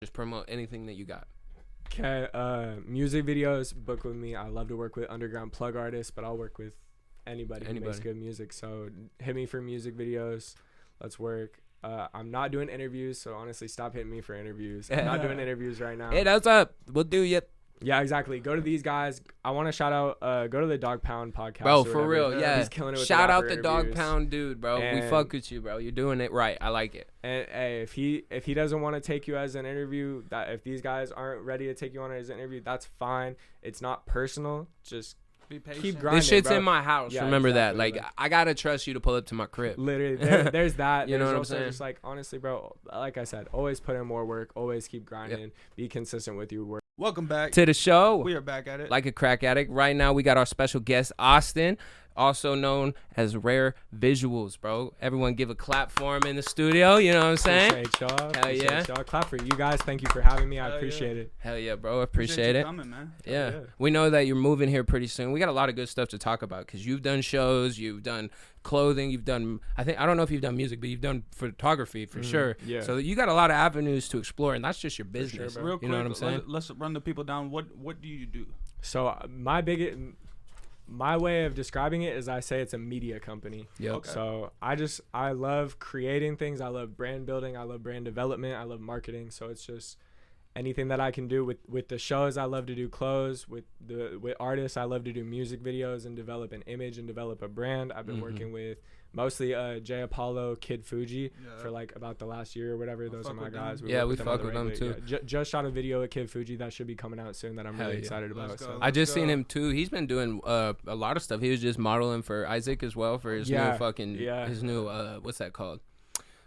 Just promote anything that you got. Okay, music videos, book with me. I love to work with underground plug artists, but I'll work with anybody who makes good music. So hit me for music videos. Let's work. I'm not doing interviews, so honestly, stop hitting me for interviews. I'm not doing interviews right now. Hey, that's up. We'll do you. Yeah, exactly. Go to these guys. I want to shout out. Go to the Dog Pound podcast. Bro, for real. Yeah. He's killing it with shout out the interviews. Dog Pound dude, bro. And we fuck with you, bro. You're doing it right. I like it. And hey, if he doesn't want to take you as an interview, that if these guys aren't ready to take you on as an interview, that's fine. It's not personal. Just be patient. Keep grinding. This shit's bro. in my house. Yeah, Remember exactly, that. Like, I gotta trust you to pull up to my crib. Literally, there's that. You know There's what I'm also saying? just like, honestly, bro, like I said, always put in more work. Always keep grinding. Yep. Be consistent with your work. Welcome back To the show. We are back at it. Like a crack addict. Right now, we got our special guest, Austin, also known as Rare Vigils, bro. Everyone give a clap for him in the studio. You know what I'm saying? Appreciate y'all. Hell Appreciate yeah. y'all. Clap for you guys. Thank you for having me. I Hell appreciate yeah. it. Hell yeah, bro. Appreciate you it. coming, man. Yeah. Yeah. We know that you're moving here pretty soon. We got a lot of good stuff to talk about because you've done shows, you've done clothing, you've done, I don't know if you've done music, but you've done photography for sure. Yeah. So you got a lot of avenues to explore, and that's just your business. bro. Real quick, you know what I'm saying? let's run the people down. What do you do? So my way of describing it is I say it's a media company. Yep. Okay. So I love creating things. I love brand building. I love brand development. I love marketing. So it's just anything that I can do with the shows. I love to do clothes with artists. I love to do music videos and develop an image and develop a brand. I've been working with mostly Jay Apollo, Kid Fuji for like about the last year or whatever. Those are my guys. Yeah, we work fuck on with the them regular. too. Yeah, just shot a video with Kid Fuji that should be coming out soon that I'm Hell really yeah. excited about. Let's So go. I just go. seen him too. He's been doing a lot of stuff. He was just modeling for Isaac as well for his new fucking his new what's that called?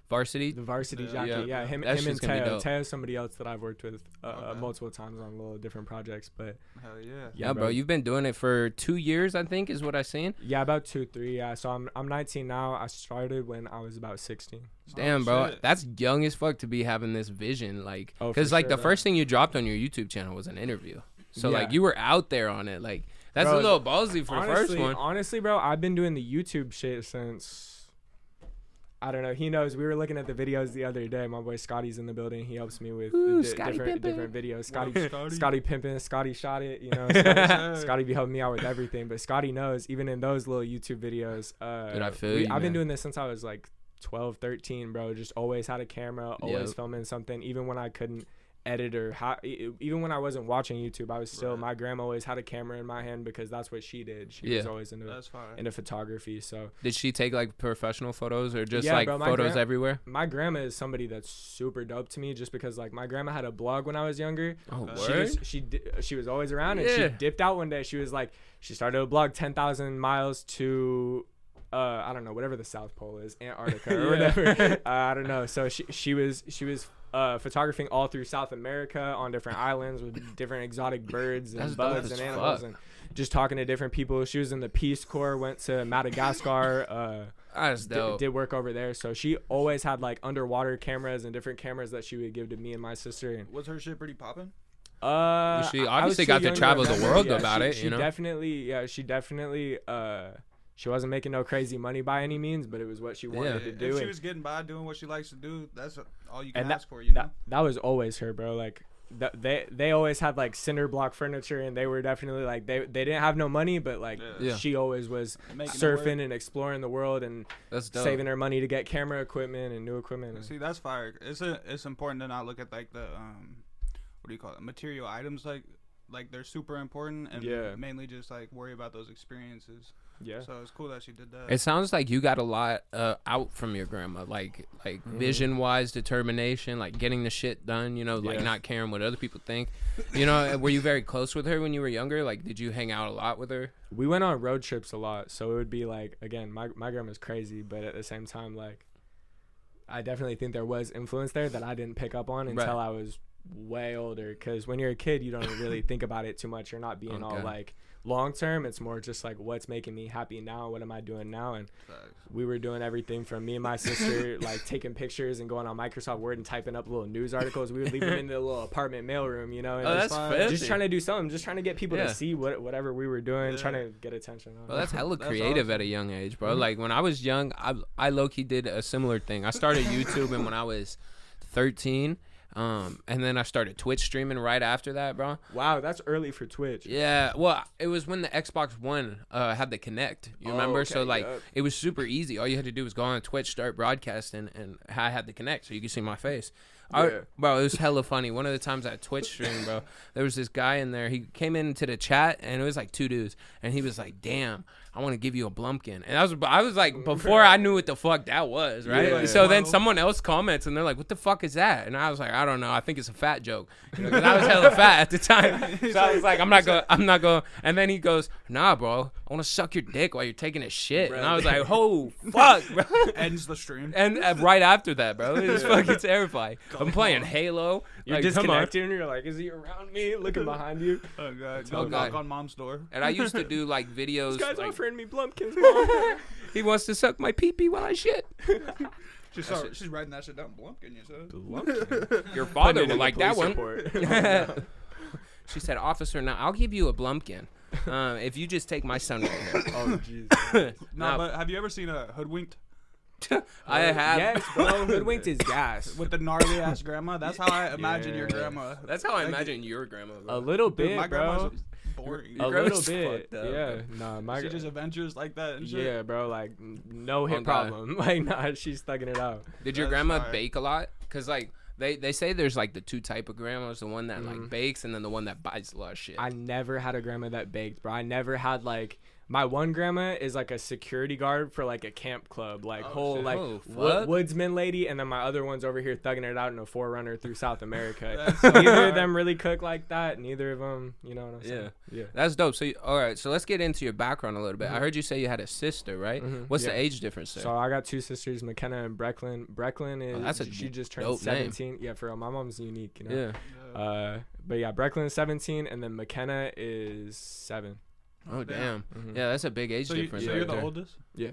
Varsity. the varsity Yeah. jacket, yeah. Him That and shit's gonna be Teo. dope. Teo's somebody else that I've worked with Okay. multiple times on little different projects, but Hell yeah. Yeah, bro. You've been doing it for 2 years, I think, is what I seen. yeah, about 2-3. Yeah, so I'm 19 now. I started when I was about 16. Damn, bro. shit. That's young as fuck to be having this vision. Like, Oh, because for like sure, the bro. first thing you dropped on your YouTube channel was an interview. So like Yeah. you were out there on it. Like that's Bro, a little ballsy for the first one. Honestly, bro, I've been doing the YouTube shit since, I don't know. He knows. We were looking at the videos the other day. My boy Scotty's in the building. He helps me with Ooh, the Scotty different pimpin'. videos. Scotty? Scotty pimping. Scotty shot it. You know, Scotty be helping me out with everything. But Scotty knows, even in those little YouTube videos. Dude, I feel you, I've been man. doing this since I was like 12, 13, bro. Just always had a camera, always Yep. filming something. Even when I couldn't edit or even when I wasn't watching YouTube, I was still, my grandma always had a camera in my hand because that's what she did. She was always That's fine. into photography. So Did she take like professional photos or just Yeah, like bro, my photos gran- everywhere? my grandma is somebody that's super dope to me just because like my grandma had a blog when I was younger. Oh, Okay. word? She was always around and Yeah. she dipped out one day. She was like, she started a blog 10,000 miles to I don't know, whatever the South Pole is, Antarctica or whatever. I don't know. So she was photographing all through South America on different islands with different exotic birds and That's dope bugs as and animals fuck. and just talking to different people. She was in the Peace Corps, went to Madagascar, That's dope. did work over there. So she always had like underwater cameras and different cameras that she would give to me and my sister. And Was her shit pretty popping? She I was obviously too got to young travel the remember. world Yeah, about it, she you know? she definitely she wasn't making no crazy money by any means, but it was what she wanted to do. If she and was getting by doing what she likes to do, that's all you can and ask for, you know? that was always her, bro. Like they always had like cinder block furniture, and they were definitely like they didn't have no money, but like Yeah. she always was Making it surfing work. and exploring the world and That's dope. saving her money to get camera equipment and new equipment. See, that's fire. It's important to not look at like the what do you call it? Material items like they're super important and Yeah. mainly just like worry about those experiences. Yeah. So it's cool that she did that. It sounds like you got a lot out from your grandma, like vision-wise, determination, like getting the shit done, you know, like Yeah. not caring what other people think. You know, were you very close with her when you were younger? Like, did you hang out a lot with her? We went on road trips a lot, so it would be like, again, my grandma's crazy, but at the same time, like, I definitely think there was influence there that I didn't pick up on until I was way older. Because when you're a kid, you don't really think about it too much. You're not being all like long term. It's more just like what's making me happy now. What am I doing now? And we were doing everything from me and my sister like taking pictures and going on Microsoft Word and typing up little news articles. We would leave them in the little apartment mailroom, you know. And That's fancy. just trying to do something, just trying to get people Yeah. to see whatever we were doing, trying to get attention. Well, that's hella That's creative awesome. at a young age, bro. Like when I was young, I low-key did a similar thing. I started YouTube, and when I was 13, And then I started Twitch streaming right after that, bro. Wow, that's early for Twitch. Yeah, well, it was when the Xbox One had the Connect. You remember? Okay, So like, it was super easy. All you had to do was go on Twitch, start broadcasting, and I had the Connect, so you could see my face. Bro, it was hella funny. One of the times I Twitch streamed, bro, there was this guy in there. He came into the chat, and it was like 2 dudes, and he was like, "Damn, I want to give you a Blumpkin." And I was like, before I knew what the fuck that was, right? Yeah. So then someone else comments, and they're like, "What the fuck is that?" And I was like, "I don't know. I think it's a fat joke." Because I was hella fat at the time. So I was like, I'm not going. And then he goes, "Nah, bro, I want to suck your dick while you're taking a shit." And I was like, "Oh, fuck, bro." Ends the stream. And right after that, bro, it was fucking terrifying. I'm playing Halo. You're like, disconnected and you're like, is he around me? Looking behind you. Oh god. Oh, Go knock on mom's door. And I used to do like videos. This guy's like, offering me Blumpkins, mom. he wants to suck my pee-pee while I shit. She's writing that shit down. Blumpkin, you said. Your father Putting it would in like the that police one. report. She said, "Officer, now I'll give you a Blumpkin if you just take my son right here." Oh, jeez. No, but have you ever seen a Hoodwinked? I have. Yes, bro. Hoodwinked is gas. With the gnarly ass grandma? That's how I imagine your Yeah. grandma. That's how I imagine your grandma. A Bro. little Dude, bit, my bro. grandma's boring. Your A grandma's little bit. fucked up, Yeah. Nah, my She just adventures like that and shit. yeah, bro. Like, no hit Oh, God. problem. Like, nah, she's thugging it out. Did your That's grandma fire. bake a lot? Cause like they say there's like the 2 type of grandmas, the one that like Mhm. bakes and then the one that buys a lot of shit. I never had a grandma that baked, bro. I never had like. My one grandma is like a security guard for like a camp club, like whole shit. like Oh, fuck. woodsman lady, and then my other one's over here thugging it out in a 4Runner through South America. That's Neither of them really cook like that. Neither of them, you know what I'm saying? Yeah. That's dope. So all right, so let's get into your background a little bit. I heard you say you had a sister, right? Mhm. What's Yeah. the age difference there? So I got 2 sisters, McKenna and Brecklin. Brecklin is that's a she just turned dope name. 17. Yeah, for real. My mom's unique, you know. Yeah. But yeah, Brecklin is 17, and then McKenna is 7. Oh damn. Mhm. Yeah, that's a big age So difference. you're right the there. oldest? Yeah.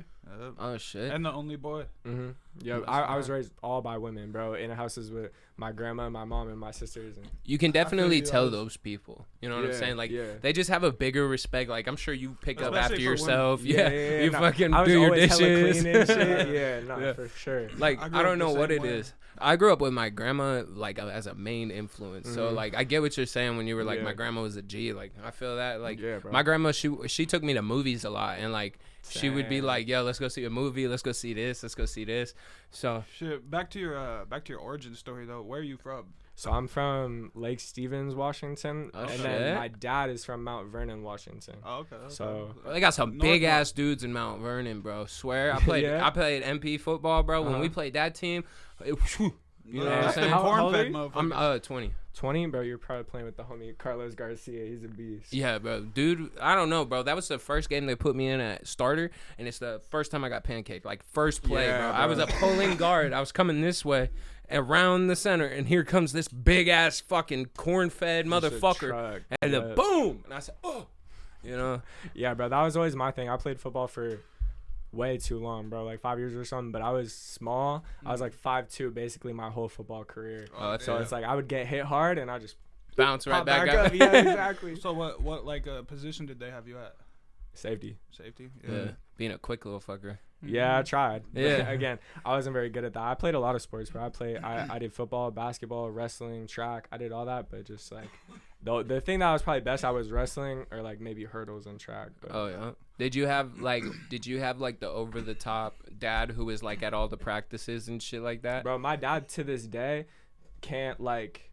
Oh shit. And the only boy? Mhm. Yeah, That's I was fire. raised all by women, bro. In houses with my grandma, my mom, and my sisters. And You can definitely you, I tell was- those people. You know what I'm Yeah, saying? Like yeah. they just have a bigger respect. Like I'm sure you pick up Especially after for women. yourself. Yeah. You nah, fucking I was do your always hella dishes. clean and shit. Yeah, no, Yeah. for sure. Like I grew I up don't the know what same it way. is. I grew up with my grandma like as a main influence. So Mhm. like I get what you're saying when you were like Yeah. my grandma was a G. Like I feel that. Like Yeah, bro. my grandma she took me to movies a lot and like she would be Same. like, "Yo, let's go see a movie. Let's go see this. Let's go see this." So Shit, back to your origin story though. Where are you from? So I'm from Lake Stevens, Washington, Oh, and shit. then my dad is from Mount Vernon, Washington. Oh, okay. So- they got some North big North. ass dudes in Mount Vernon, bro. Swear, I played Yeah. I played MP football, bro. When we Uh-huh. played that team, you know what I'm That's saying? the How old are corn-fed you? I'm motherfuckers. 20. 20, bro. You're probably playing with the homie Carlos Garcia. He's a beast. Yeah, bro. Dude, I don't know, bro. That was the first game they put me in at starter, and it's the first time I got pancaked. Like, first play, Yeah, bro. I was bro. a pulling guard. I was coming this way, around the center, and here comes this big-ass fucking corn-fed Just a motherfucker. truck. And Yeah. then boom! And I said, oh. You know? Yeah, bro. That was always my thing. I played football for way too long, bro. Like 5 years or something. But I was small. I was like 5'2", basically my whole football career. Oh, that's So it. it's like I would get hit hard and I just Bounce right pop back, back up. up. Yeah, exactly. So what like position did they have you at? Safety. Safety. Yeah. Being a quick little fucker. Yeah, I tried. Yeah. Again, I wasn't very good at that. I played a lot of sports, bro. I did football, basketball, wrestling, track. I did all that, but just like the thing that was probably best I was wrestling or like maybe hurdles and track. But Oh yeah. Did you have like the over the top dad who was like at all the practices and shit like that? bro, my dad to this day can't like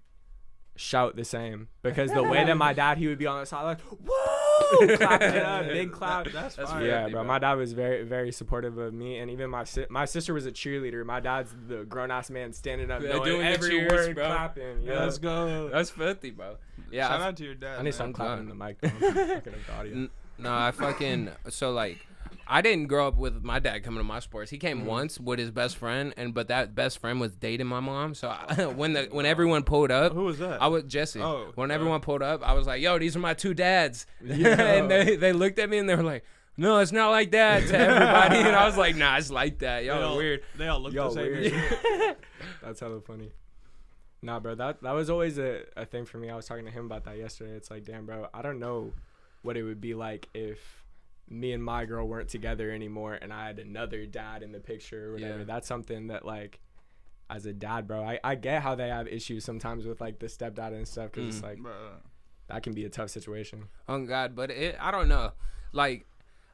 shout the same because the way that my dad he would be on the side like whoa clapping it up, big clap. That's That's fine. fair. Yeah, Filthy, bro. bro. My dad was very, very supportive of me, and even my sister was a cheerleader. My dad's the grown ass man standing up, Yeah, knowing doing the every cheers, word, bro. clapping. Yeah, Let's go. That's filthy, bro. Yeah. Shout out to your dad. I need man. some I'm clapping in glad. the mic. Though. I'm fucking up the audio. No, I fucking so like I didn't grow up with my dad coming to my sports. He came Mhm. once with his best friend, but that best friend was dating my mom. So when everyone pulled up, Who was that? I was Jesse. Oh, When everyone pulled up, I was like, "Yo, these are my 2 dads." Yeah. And they looked at me and they were like, "No, it's not like that." To everybody, and I was like, "Nah, it's like that. Y'all are weird." They all look Yo, the same. weird. That's hella funny. Nah, bro, that was always a thing for me. I was talking to him about that yesterday. It's like, damn, bro, I don't know what it would be like if me and my girl weren't together anymore and I had another dad in the picture or whatever. Yeah. That's something that like as a dad, bro, I get how they have issues sometimes with like the stepdad and stuff, because it's like that can be a tough situation. Oh God, but I don't know. Like,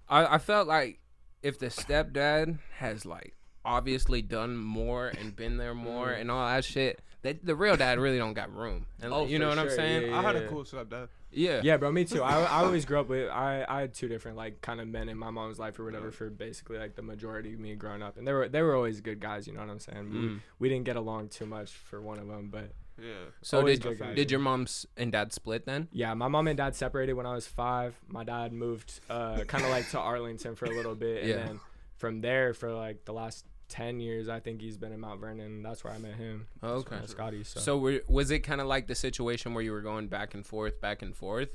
I felt like if the stepdad has like obviously done more and been there more and all that shit, the real dad really don't got room. And you know what I'm saying? I had a cool stepdad. Yeah, bro, me too. I always grew up with I had two different like kind of men in my mom's life or whatever for basically like the majority of me growing up, and they were always good guys. You know what I'm saying? We didn't get along too much for one of them, but yeah. So did your mom and dad split then? Yeah, my mom and dad separated when I was 5. My dad moved kind of like to Arlington for a little bit, and then from there for like the last 10 years, I think he's been in Mount Vernon. That's where I met him. Oh, okay. Scotty. So was it kind of like the situation where you were going back and forth,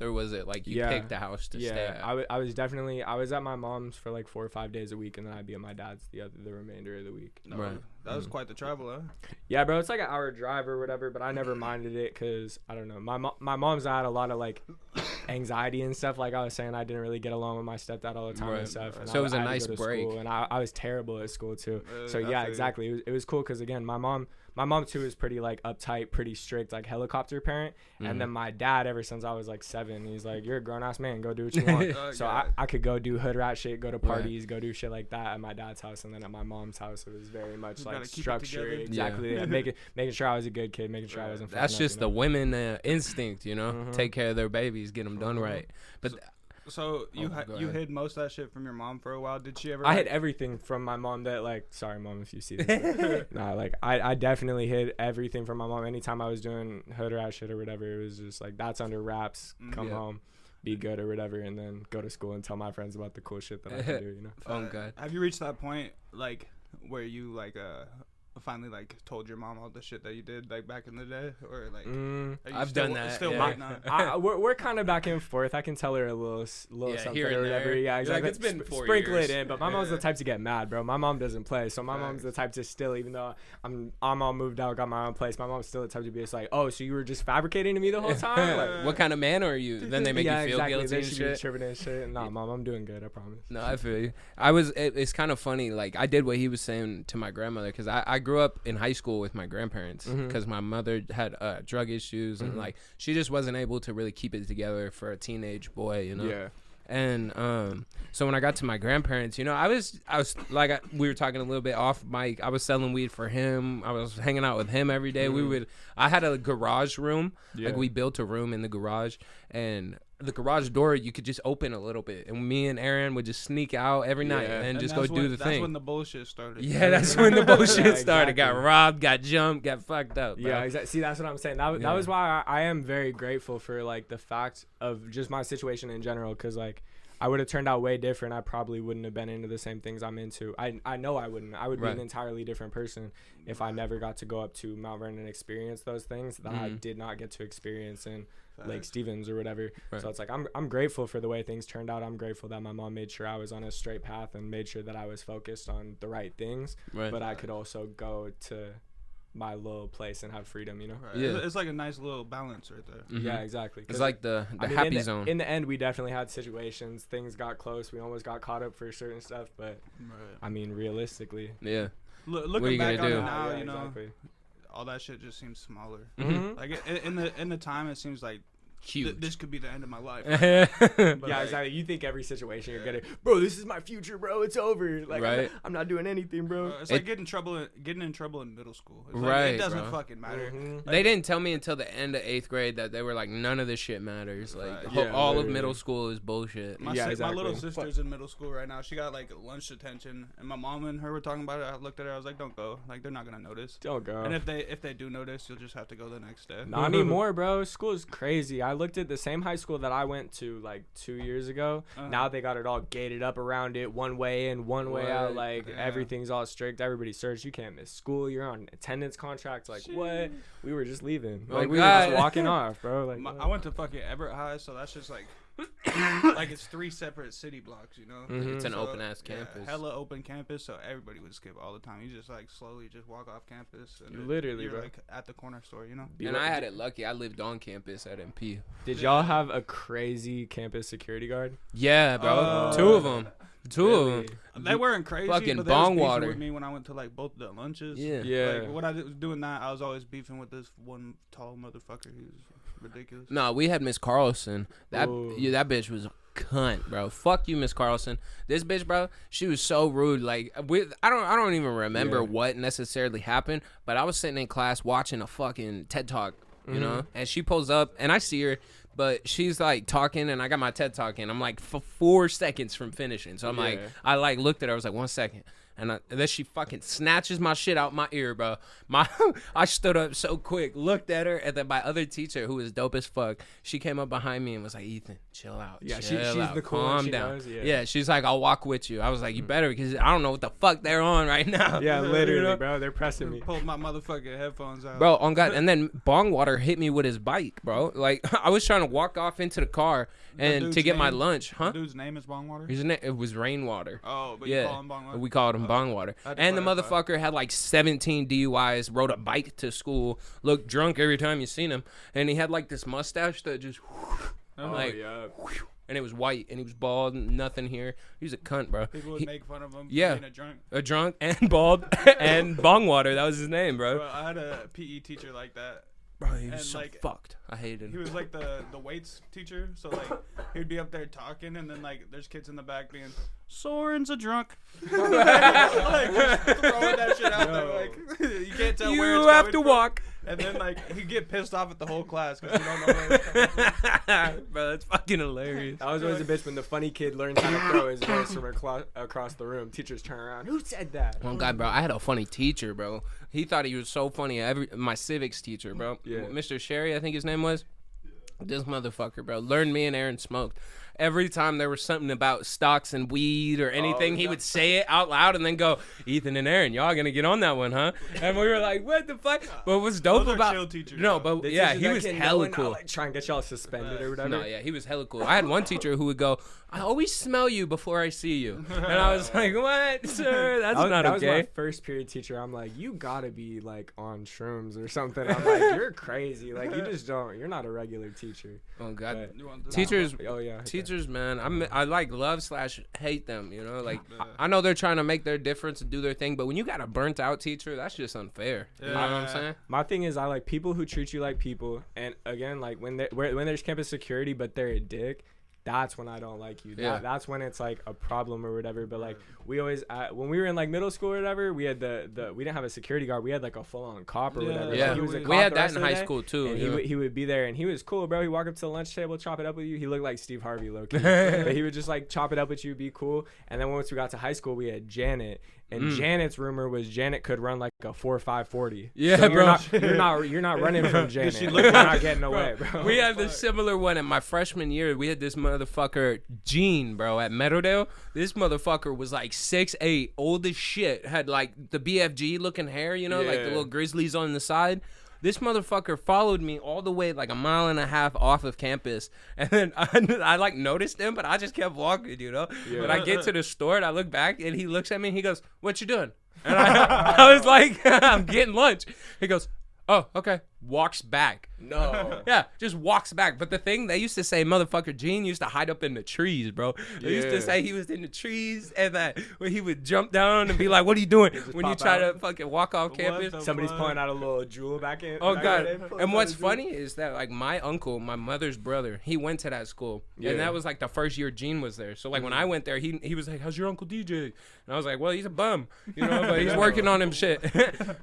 or was it like you picked a house to stay at? I was definitely, I was at my mom's for like 4 or 5 days a week, and then I'd be at my dad's the remainder of the week. No, right. That was quite the travel, huh? Yeah, bro. It's like an hour drive or whatever, but I never minded it because, I don't know. My mom's had a lot of like anxiety and stuff. Like I was saying, I didn't really get along with my stepdad all the time and stuff. And so it was a nice break. And I was terrible at school too. So yeah, exactly. It was cool because again, my mom too is pretty like uptight, pretty strict, like helicopter parent. And then my dad, ever since I was like 7, he's like, you're a grown ass man, go do what you want. So I could go do hood rat shit, go to parties, go do shit like that at my dad's house, and then at my mom's house it was very much like structure. Exactly. Yeah. Making sure I was a good kid, making sure I wasn't. That's just the women instinct, you know. Take care of their babies, get them done right. But so you hid most of that shit from your mom for a while. Did she ever? I hid everything from my mom. That like, sorry mom if you see this. Nah, like I definitely hid everything from my mom. Anytime I was doing hood rat shit or whatever, it was just like that's under wraps. Come home, be good or whatever, and then go to school and tell my friends about the cool shit that I can do. You know. Oh God. Have you reached that point like where you like finally like told your mom all the shit that you did like back in the day, or like I've done that still we're kind of back and forth. I can tell her a little something here and or whatever there. Yeah, exactly. Like, it's been 4 sprinkle years. it in, but my mom's the type to get mad, bro. My mom doesn't play, so my mom's the type to still, even though I'm all moved out, got my own place, my mom's still the type to be just like, oh, so you were just fabricating to me the whole time? Like, what kind of man are you? Then they make you feel guilty they and shit. Tripping and shit. Nah, mom, I'm doing good, I promise. No, I feel you. It's kind of funny, like I did what he was saying to my grandmother, because I grew up in high school with my grandparents, because my mother had drug issues, and like she just wasn't able to really keep it together for a teenage boy, you know. Yeah. And so when I got to my grandparents, you know, I was like, we were talking a little bit off mic. I was selling weed for him. I was hanging out with him every day. I had a garage room. Like we built a room in the garage, and the garage door you could just open a little bit, and me and Aaron would just sneak out every night and just go do the thing. That's when the bullshit started. Yeah, that's when the bullshit started. Got robbed, got jumped, got fucked up, bro. Yeah, exactly. See, that's what I'm saying. That was why I am very grateful for like the fact of just my situation in general, because like I would have turned out way different. I probably wouldn't have been into the same things I'm into. I know I wouldn't. I would be an entirely different person if I never got to go up to Mount Vernon and experience those things that I did not get to experience in Lake Stevens or whatever. So it's like I'm grateful for the way things turned out. I'm grateful that my mom made sure I was on a straight path and made sure that I was focused on the right things. But I could also go to my little place and have freedom, you know. Yeah, it's like a nice little balance right there. Yeah, exactly. It's like the happy zone. In the end, we definitely had situations. Things got close. We almost got caught up for certain stuff, but I mean, realistically, looking back on it now, you know, exactly. all that shit just seems smaller. Like in the time, it seems like this could be the end of my life. Yeah, exactly. You think every situation you're gonna, bro, this is my future, bro. It's over. Like, I'm not doing anything, bro. It's like getting in trouble in middle school. It's right. Like, it doesn't fucking matter. Like, they didn't tell me until the end of 8th grade that they were like, none of this shit matters. Like, all of middle school is bullshit. My little sister's in middle school right now. She got like lunch detention, and my mom and her were talking about it. I looked at her. I was like, don't go. Like, they're not gonna notice. Don't go. And if they do notice, you'll just have to go the next day. Not anymore, bro. School is crazy. I looked at the same high school that I went to like 2 years ago. Now they got it all gated up around it, one way in, one way out. Like everything's all strict. Everybody's searched. You can't miss school. You're on attendance contracts. Like what? We were just leaving. Like we were just walking off, bro. Like I went to fucking Everett High, so that's just like like it's 3 separate city blocks, you know. It's an open ass campus. Hella open campus, so everybody would skip all the time. You just like slowly just walk off campus, and you're bro. Like at the corner store, you know. And I had it lucky. I lived on campus at MP. Did y'all have a crazy campus security guard? Yeah, bro. 2 of them. Two of them. They weren't crazy. Fucking but they was bong beefing water with me when I went to like both the lunches. Yeah. Like, when I was doing that, I was always beefing with this one tall motherfucker. He was ridiculous. No, we had Miss Carlson. That bitch was a cunt, bro. Fuck you, Miss Carlson. This bitch, bro, she was so rude. Like, I don't even remember what necessarily happened, but I was sitting in class watching a fucking TED Talk, you know, and she pulls up, and I see her, but she's like talking, and I got my TED Talk in. I'm like 4 seconds from finishing, so I'm like, I like looked at her. I was like, 1 second. And then she fucking snatches my shit out my ear, bro. I stood up so quick, looked at her, and then my other teacher, who was dope as fuck, she came up behind me and was like, Ethan, chill out. Yeah, chill she's out, the cool calm one. She down. knows, yeah, she's like, I'll walk with you. I was like, you better, because I don't know what the fuck they're on right now. Yeah, literally, you know? bro. They're pressing me. Pulled my motherfucking headphones out. Bro, on God. And then Bongwater hit me with his bike, bro. Like, I was trying to walk off into the car and to get my lunch. Huh? The dude's name is Bongwater? His name, it was Rainwater. Oh, but you call him Bongwater? We called him Bongwater. And the motherfucker had like 17 DUIs, rode a bike to school, looked drunk every time you seen him, and he had like this mustache that just and it was white, and he was bald, nothing here. He was a cunt, bro. People would make fun of him yeah, being a drunk and bald and Bongwater. That was his name, bro. I had a PE teacher like that. Bro, he was and so like, fucked. I hated him. He was like the weights teacher, so like he'd be up there talking, and then like there's kids in the back being, Soren's a drunk. Like just throwing that shit out there, like you can't tell where it's You have coming to from. walk. And then like he'd get pissed off at the whole class because you don't know where it's coming from. Bro, that's fucking hilarious. I was always a bitch when the funny kid learns how to throw his voice from across the room. Teachers turn around. Who said that? Oh God, bro, I had a funny teacher, bro. He thought he was so funny. My civics teacher, bro. Yeah. Mr. Sherry, I think his name was. This motherfucker, bro, learned me and Aaron smoked. Every time there was something about stocks and weed or anything, he would say it out loud and then go, Ethan and Aaron, y'all gonna get on that one, huh? And we were like, what the fuck? But what's dope Those are about chill teachers, no, though. but yeah, he was hella cool. Like, try and get y'all suspended or whatever. No, yeah, he was hella cool. I had one teacher who would go, I always smell you before I see you. And I was like, what, sir? That's not that okay. That was my first period teacher. I'm like, you gotta be like on shrooms or something. I'm like, you're crazy. Like, you just don't. You're not a regular teacher. Oh, God. But, teachers, yeah. Teachers, man, I like love/hate them, you know? Like, I know they're trying to make their difference and do their thing, but when you got a burnt out teacher, that's just unfair. You know what I'm saying? My thing is, I like people who treat you like people. And again, like when there's campus security, but they're a dick, that's when I don't like you. That's when it's like a problem or whatever. But like we always when we were in like middle school or whatever, we had we didn't have a security guard. We had like a full on cop or whatever. Yeah, he was a cop we had the that rest in of the high day, school too. And he would be there, and he was cool, bro. He walked up to the lunch table, chop it up with you. He looked like Steve Harvey, low key. But he would just like chop it up with you, be cool. And then once we got to high school, we had Janet. And Janet's rumor was Janet could run like a 4.540. Yeah, so bro. You're not running from Janet. You're not getting away, bro. We had the similar one in my freshman year. We had this motherfucker Gene, bro, at Meadowdale. This motherfucker was like 6'8", old as shit. Had like the BFG looking hair, you know, like the little grizzlies on the side. This motherfucker followed me all the way like a mile and a half off of campus. And then I like noticed him, but I just kept walking, you know. Yeah. But I get to the store and I look back and he looks at me and he goes, what you doing? And I was like, I'm getting lunch. He goes, oh, okay. Walks back. No. Yeah, just walks back. But the thing, they used to say motherfucker Gene used to hide up in the trees, bro. They used to say he was in the trees and that when he would jump down and be like, what are you doing when you try to fucking walk off campus? Somebody's pulling out a little jewel back in. Oh, God. And what's funny is that like my uncle, my mother's brother, he went to that school. Yeah. And that was like the first year Gene was there. So like when I went there, he was like, how's your Uncle DJ? And I was like, well, he's a bum, you know, but he's working on him shit. He's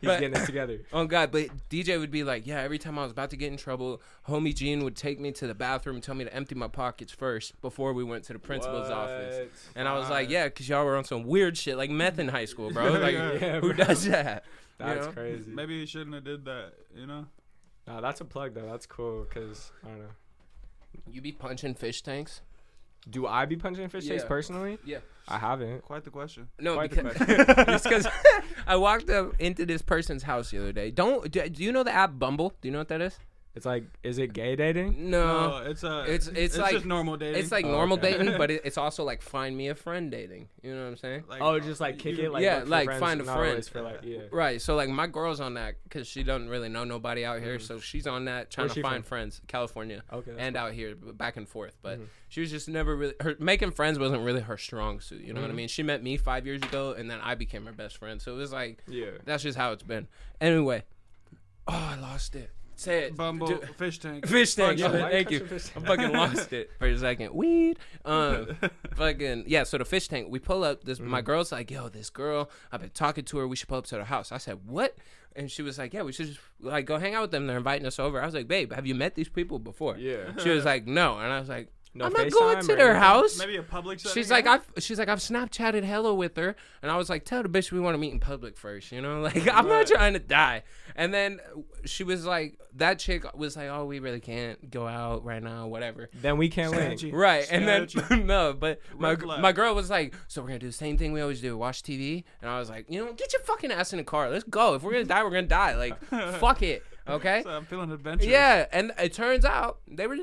getting it together. Oh, God. But DJ would be like, yeah, every time I was about to get in trouble, homie Gene would take me to the bathroom and tell me to empty my pockets first before we went to the principal's office. And I was like, yeah, because y'all were on some weird shit, like meth in high school, bro. Like, who does that? That's crazy. Maybe he shouldn't have did that, you know? Nah, that's a plug, though. That's cool, because, I don't know. You be punching fish tanks? Do I be punching fish tanks personally? Yeah. I haven't. Quite the question. No, Quite just because I walked up into this person's house the other day. Do you know the app Bumble? Do you know what that is? It's like, is it gay dating? No, it's like just normal dating. It's like normal dating, but it's also like find me a friend dating. You know what I'm saying? Like, just like kick it, like yeah, like find a friend. For like, yeah. Right. So like my girl's on that because she doesn't really know nobody out here, so she's on that trying to find friends. California. Okay. And out here, back and forth. But she was just never really making friends wasn't really her strong suit. You know what I mean? She met me 5 years ago, and then I became her best friend. So it was like, that's just how it's been. Anyway, I lost it. Say it. Bumble fish tank. Fish tank. Yeah, Thank you. I fucking lost it for a second. Weed. Fucking yeah. So the fish tank. We pull up. My girl's like, yo, this girl. I've been talking to her. We should pull up to her house. I said, what? And she was like, yeah, we should just like go hang out with them. They're inviting us over. I was like, babe, have you met these people before? Yeah. She was like, no. And I was like, no, I'm not going to their house. Maybe a public setting. She's like, I've Snapchatted hello with her, and I was like, tell the bitch we want to meet in public first, you know, like I'm not trying to die. And then she was like, that chick was like, oh, we really can't go out right now, whatever. Then we can't link. Right, and then no, but my girl was like, so we're gonna do the same thing we always do, watch TV, and I was like, you know, get your fucking ass in the car, let's go. If we're gonna die, we're gonna die. Like, fuck it, okay? So I'm feeling adventurous. Yeah, and it turns out they were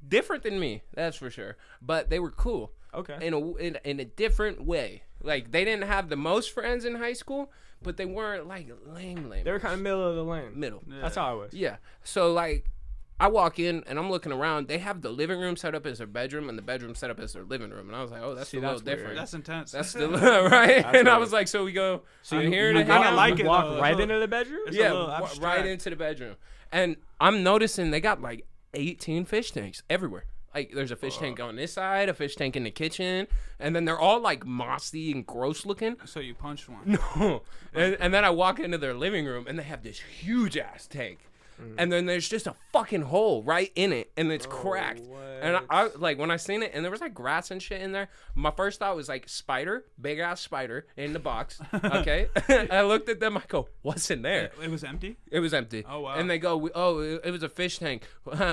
different than me, that's for sure, but they were cool. Okay. In a different way. Like they didn't have the most friends in high school, but they weren't like lame. They were kind of middle of the lane. Middle. Yeah. That's how I was. Yeah. So like, I walk in and I'm looking around. They have the living room set up as their bedroom and the bedroom set up as their living room. And I was like, oh, that's a little different. That's intense. That's still right. That's and I weird. was like, so we go. So I'm here you to hang out. like it, walk though. right into the bedroom. Yeah, right into the bedroom. And I'm noticing they got like 18 fish tanks everywhere. Like, there's a fish tank on this side, a fish tank in the kitchen, and then they're all, like, mossy and gross looking. So you punched one. No. And then I walk into their living room, and they have this huge-ass tank. And then there's just a fucking hole right in it, and it's cracked. What? And I like, when I seen it, and there was, like, grass and shit in there, my first thought was, like, spider, big-ass spider in the box, okay? I looked at them, I go, what's in there? It was empty? It was empty. Oh, wow. And they go, it was a fish tank.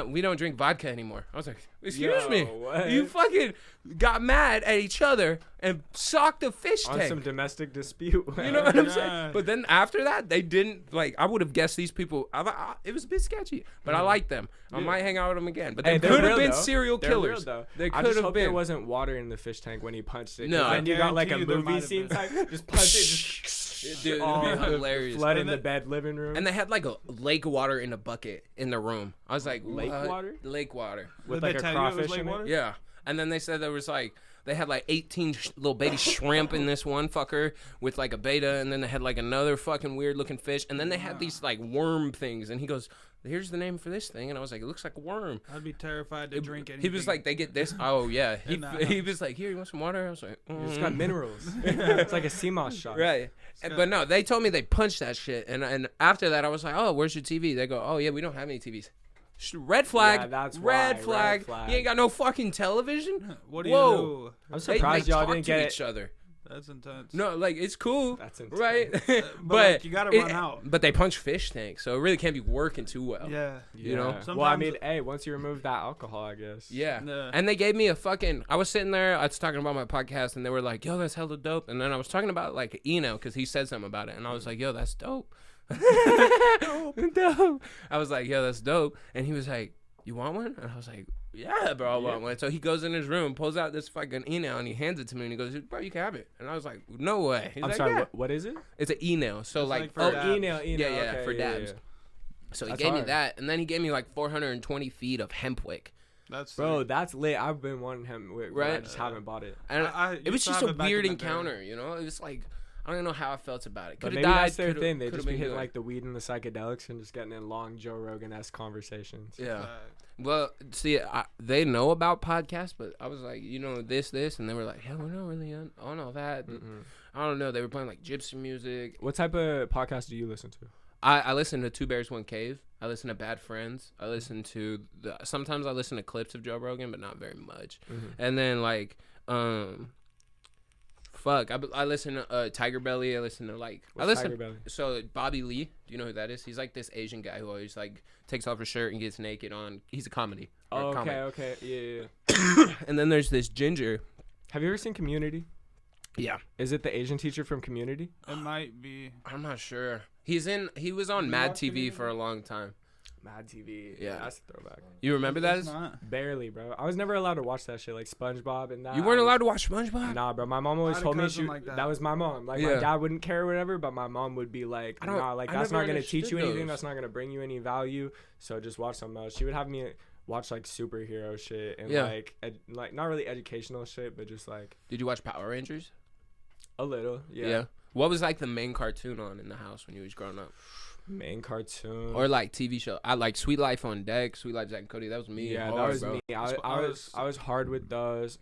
We don't drink vodka anymore. I was like, excuse me. What? You fucking got mad at each other and socked a fish On tank. some domestic dispute. You know what I'm Yeah. saying? But then after that, they didn't, like, I would have guessed these people. It was a bit sketchy, but I like them. I might hang out with them again. But they Hey, could have real, been though. serial They're killers. real, though. They I could just have hope been. there wasn't water in the fish tank when he punched it. No. Then you got like a guarantee you there movie might have scene been. type. Just punch it. Just Dude, all it'd be hilarious. flood in the bed living room. And they had like a lake water in a bucket in the room. I was like, Lake what? water? Lake water. with Did like they a tell you it was crawfish lake in water? it. Yeah. And then they said there was like, they had like 18 little baby shrimp in this one fucker with like a beta. And then they had like another fucking weird looking fish. And then they had these like worm things. And he goes, here's the name for this thing. And I was like, it looks like a worm. I'd be terrified to drink anything. He was like, they get this. Oh, yeah. In that He house. was like, here, you want some water? I was like, It's got minerals. It's like a sea moss shot. Right. But no, they told me they punched that shit. And after that, I was like, oh, where's your TV? They go, oh, yeah, we don't have any TVs. Red flag. Yeah, that's red why, flag. red flag. You ain't got no fucking television? What do you Whoa. do? I'm They surprised y'all talk didn't to get each it. other. That's intense. No, like, it's cool. That's intense. Right? But like, you gotta run out. But they punch fish tanks, so it really can't be working too well. Yeah. You know? Well, I Sometimes- mean, hey, once you remove that alcohol, I guess. Yeah. Yeah. And they gave me a fucking. I was sitting there, I was talking about my podcast, and they were like, yo, that's hella dope. And then I was talking about, like, Eno, because he said something about it. And I was like, yo, that's dope. Dope. I was like, yo, that's dope. And he was like, you want one? And I was like, yeah, bro, I want one. So he goes in his room, pulls out this fucking email, and he hands it to me, and he goes, bro, you can have it. And I was like, no way. He's I'm like, sorry, yeah. what is it? It's an email. So It's like, like for oh, dabs. Eno. yeah, Okay, for dabs. So he That's gave me hard. that, and then he gave me like 420 feet of hemp wick. That's Bro, that's lit. I've been wanting him. Right? I Right? just haven't bought it. And I it used was to just have a it back weird in the day. encounter, you know? It was like, I don't know how I felt about it. But Could maybe have died. that's their thing. They could've just be been hitting good. like the weed and the psychedelics and just getting in long Joe Rogan-esque conversations. Yeah. Well, see, they know about podcasts, but I was like, you know, this, and they were like, yeah, we're not really on all that. I don't know. They were playing like gypsy music. What type of podcast do you listen to? I listen to Two Bears, One Cave. I listen to Bad Friends. I listen to sometimes I listen to clips of Joe Rogan, but not very much. And then like, I listen to Tiger Belly. I listen to like What's Tiger Belly? So Bobby Lee, do you know who that is? He's like this Asian guy who always like takes off his shirt and gets naked on. He's a comedy. Oh, comic. okay, yeah. And then there's this ginger. Have you ever seen Community? Yeah, Is it the Asian teacher from Community? It might be. I'm not sure. He was on Mad TV for a long time. Mad TV. Yeah. That's a throwback. You remember that? It's not. Barely, bro. I was never allowed to watch that shit, like SpongeBob and that. You weren't allowed to watch SpongeBob? Nah, bro. My mom always I had a told me cousin like that. that was my mom. Like, Yeah. my dad wouldn't care or whatever, but my mom would be like, nah, like, I that's never not going to teach you understood anything. those. That's not going to bring you any value. So just watch something else. She would have me watch, like, superhero shit and, Yeah. like, not really educational shit, but just, like, Did you watch Power Rangers? a little. Yeah. What was like the main cartoon on in the house when you was growing up? Main cartoon. Or like TV show? I like Sweet Life on Deck, Sweet Life Zack and Cody. That was me. Yeah, hard, that was bro. me. I was hard with those.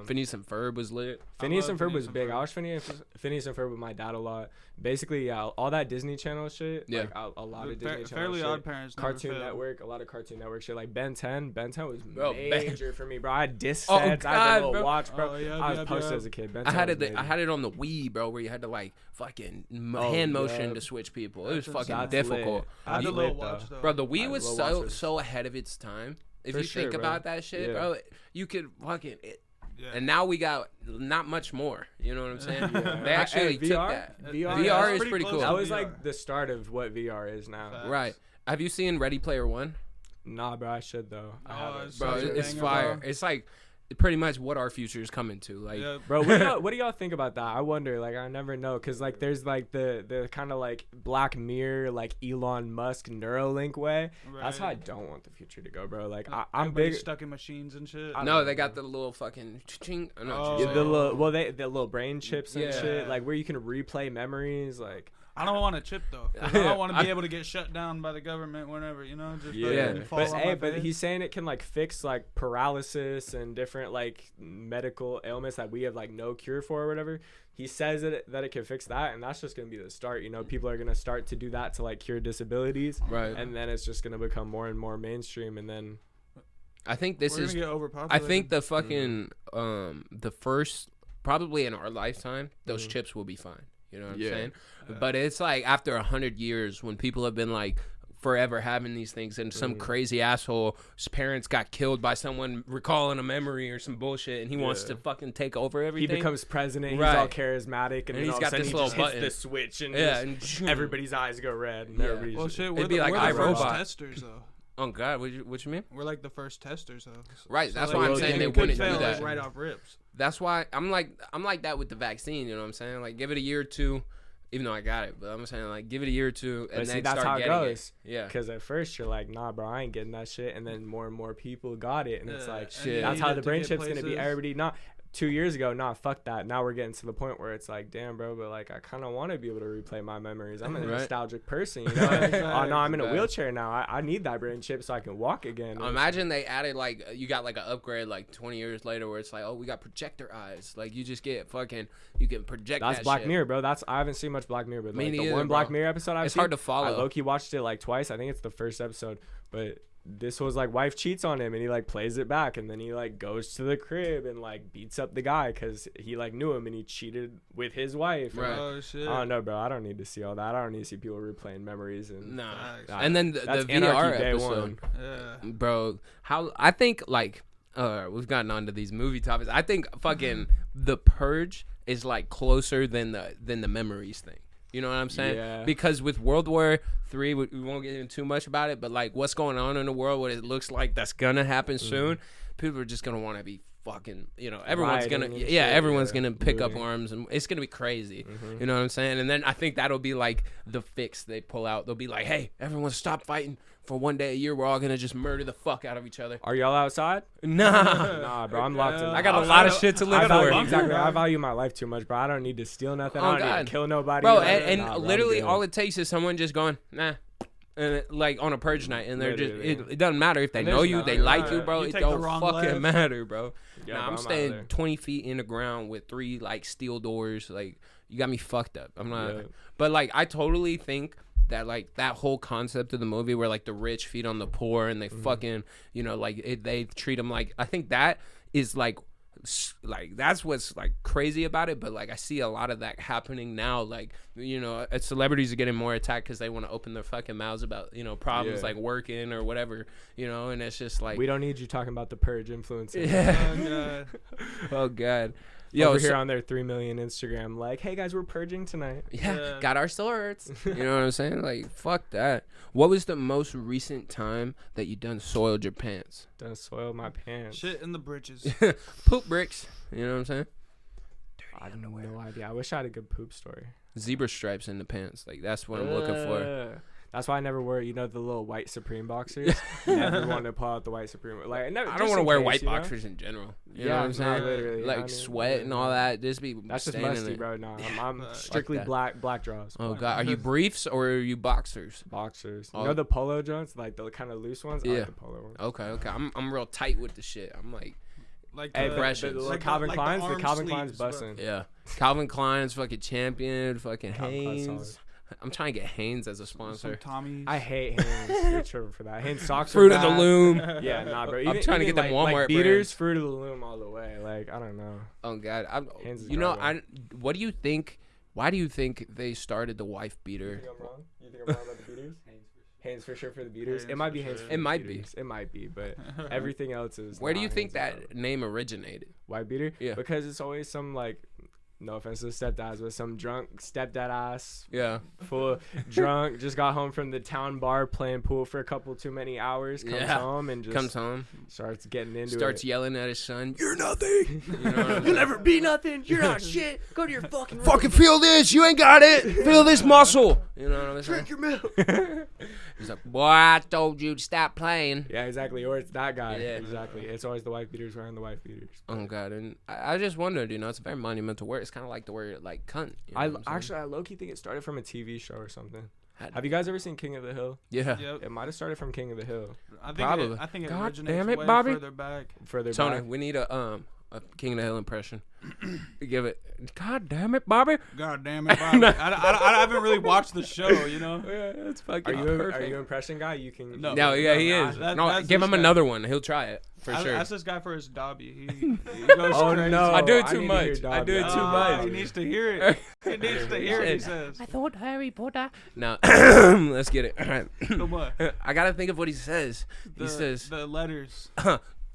Phineas and Ferb was lit. Phineas and Ferb Phineas was and big. Ferb. I watched Phineas and Ferb with my dad a lot. Basically, yeah, all that Disney Channel shit. Yeah. Like, a lot of Disney Channel Fairly shit. Odd Parents. never Cartoon failed. Network, a lot of Cartoon Network shit. Like Ben 10. Ben 10 was Bro, major for me, bro. I had disc Oh, sets. I had God, the little bro. watch, bro. Oh, yeah, I was yeah, posted yeah. as a kid. Ben I 10 had was it. I major. had it on the Wii, bro, where you had to like fucking Oh, hand motion yeah. to switch people. It was That's fucking That's difficult. lit. I had That's the little lit, though. watch though. Bro, the Wii I was will watch this. so ahead of its time. If For you sure, think bro. about that shit, Yeah. bro, you could fucking. Yeah. And now we got not much more. You know what I'm saying? Yeah. They actually Hey, took VR? that. VR VR that's is pretty close cool. to That was VR. like the start of what VR is now. Facts. Right. Have you seen Ready Player One? Nah, bro, I should though. I Oh, haven't. it's Bro, such a it's banger, fire. bro. It's like pretty much what our future is coming to. Like, Yeah. Bro, what do y'all think about that? I wonder. Like, I never know, cause like there's like the kind of like Black Mirror, like Elon Musk Neuralink way. That's how I Right. don't want the future to go, bro. Like, I'm Everybody big. stuck in machines and shit. I no, don't they know. got the little fucking ching. I know what Oh. you're Yeah, saying. the little brain chips and Yeah. shit, like where you can replay memories, like. I don't want a chip though. 'Cause I don't want to be able to get shut down by the government whenever, you know. Just fucking fall But on hey, my but face. he's saying it can like fix like paralysis and different like medical ailments that we have like no cure for or whatever. He says that it can fix that, and that's just gonna be the start. You know, people are gonna start to do that to like cure disabilities, Right. and then it's just gonna become more and more mainstream, and then I think this We're is. gonna get overpopulated. I think the fucking the first probably in our lifetime, those Mhm. chips will be fine. You know what I'm Yeah. saying? But it's like after 100 years when people have been like forever having these things and some crazy asshole's parents got killed by someone recalling a memory or some bullshit and he wants Yeah. to fucking take over he everything. becomes president. Right. He's all charismatic, and then he's all got of a sudden this he little just hits button. the switch, and yeah, just and everybody's eyes go red. And Yeah. everybody's Well, just- shit, It'd we're be the, like we're the first iRobot. testers though. Oh God, what you mean? We're like the first testers though. Right, that's why I'm like, saying it they could wouldn't do fail, that. like, right off rips. That's why I'm like that with the vaccine. You know what I'm saying? Like give it a year or two. Even though I got it, but I'm saying like give it a year or two and But see, then that's start how it getting goes. it. Yeah. Because at first you're like, nah, bro, I ain't getting that shit, and then more and more people got it, and it's Yeah, like, and shit. you that's need how it the to brain get chip's gonna be. places. Everybody, not 2 years ago, nah, fuck that. Now we're getting to the point where it's like, damn, bro, but like I kind of want to be able to replay my memories. I'm a Right. nostalgic person, you know. Oh no, I'm in a Right. wheelchair now. I need that brain chip so I can walk again. Imagine they added like you got like an upgrade like 20 years later where it's like, oh, we got projector eyes. Like you just get fucking you can project That's that Black shit. Mirror, bro. I haven't seen much Black Mirror, but Me like the neither, one bro. Black Mirror episode I've It's seen, hard to follow. I low-key watched it like twice. I think it's the first episode, but this was like wife cheats on him and he like plays it back, and then he like goes to the crib and like beats up the guy because he like knew him and he cheated with his wife. And, Right. like, Oh shit. I don't know, bro. I don't need to see all that. I don't need to see people replaying memories and Nah. Facts. Nah, And then that's the VR Anarchy Day episode, one. Yeah. bro. How I think like we've gotten onto these movie topics. I think fucking The Purge is like closer than the memories thing. You know what I'm saying? Yeah. Because with World War III, we won't get into too much about it, but like what's going on in the world, what it looks like that's gonna happen soon, people are just gonna want to be fucking, you know, everyone's Rioting gonna, and yeah, shit, everyone's yeah, gonna pick up looting. arms, and it's gonna be crazy. Mhm. You know what I'm saying? And then I think that'll be like the fix they pull out. They'll be like, hey, everyone stop fighting for one day a year. We're all gonna just murder the fuck out of each other. Are y'all outside? Nah. Nah, bro. I'm locked in. I got a lot of shit to live I value, for. exactly. I value my life too much, bro. I don't need to steal nothing. Oh, I don't God. need to kill nobody. Bro, Like, and nah, bro, I'm literally good. all it takes is someone just going, nah. And like on a purge night, and they're just, Literally. it doesn't matter if they And know there's you, no- they like you, yeah. bro. You It take the don't wrong fucking left. matter, bro. Yeah, Nah, bro, I'm out staying there. 20 feet in the ground with 3 like steel doors. Like you got me fucked up. I'm not, Yeah. but like I totally think that like that whole concept of the movie where like the rich feed on the poor and they fucking, you know, like they treat them like, I think that is like that's what's like crazy about it. But like I see a lot of that happening now. Like, you know, celebrities are getting more attacked because they want to open their fucking mouths about, you know, problems Yeah. like working or whatever, you know, and it's just like We don't need you talking about the purge influences. yeah. Oh god. Oh god. over here on their 3 million Instagram, like, hey guys, we're purging tonight. Yeah, got our swords. You know what I'm saying? Like, fuck that. What was the most recent time that you done soiled your pants? Done soiled my pants. Shit in the britches. Poop bricks. You know what I'm saying? I have no idea. I wish I had a good poop story. Zebra stripes in the pants. Like, that's what I'm looking for. That's why I never wear, the little white Supreme boxers. Never wanted to pull out the white Supreme. Like, I don't want to wear white boxers in general. You know what I'm saying? Literally. Like, sweat and all that. Just be that's just musty, bro. No, I'm strictly black draws. Oh, God. Are you briefs or are you boxers? Boxers. You know the polo joints? Like, the kind of loose ones? Yeah. I like the polo ones. Okay. I'm real tight with the shit. I'm like the Calvin Klein's, the Calvin Klein's bussin'. Yeah. Calvin Klein's fucking champion, fucking Hanes. I'm trying to get Hanes as a sponsor. Tommy's. I hate Hanes. You're tripping for that. Hanes socks Fruit are of the bad. Loom. Yeah, nah, bro. I'm trying to get them Walmart like beaters, brands. Fruit of the Loom all the way. Like, I don't know. Oh, God. What do you think? Why do you think they started the wife beater? You think I'm wrong? About the beaters? Hanes for sure for the beaters. It might be Hanes. It might be. It might be, but everything else is. Where do you think that name originated? White beater? Yeah. Because it's always some like, no offense to stepdads, but some drunk stepdad ass. Yeah. Full drunk, just got home from the town bar playing pool for a couple too many hours. Comes home and just starts getting into it. Starts yelling at his son. You're nothing. You'll never be nothing. You're not shit. Go to your fucking room. Fucking feel this. You ain't got it. Feel this muscle. You know what I'm saying? Drink your milk. He's like, boy, I told you to stop playing. Yeah, exactly. Or it's that guy. Yeah. Exactly. It's always the wife beaters wearing the wife beaters. Oh, God. And I just wondered, it's a very monumental word. It's kind of like the word, like, cunt. I low-key think it started from a TV show or something. Have you guys ever seen King of the Hill? Yeah. Yep. It might have started from King of the Hill. Probably. I think it God originates damn it, way Bobby. further back. Tony, we need a King of the Hill impression. Give it. God damn it, Bobby. God damn it, Bobby. I haven't really watched the show, Yeah, that's fucking perfect. Are you an impression guy? You can. No, yeah, he is. Give him another one. He'll try it for sure. Ask this guy for his Dobby. He goes crazy. No. I do it too much. He needs to hear it. He needs to hear it, he says. I thought Harry Potter. No, let's get it. All right. What? I gotta think of what he says. He says the letters.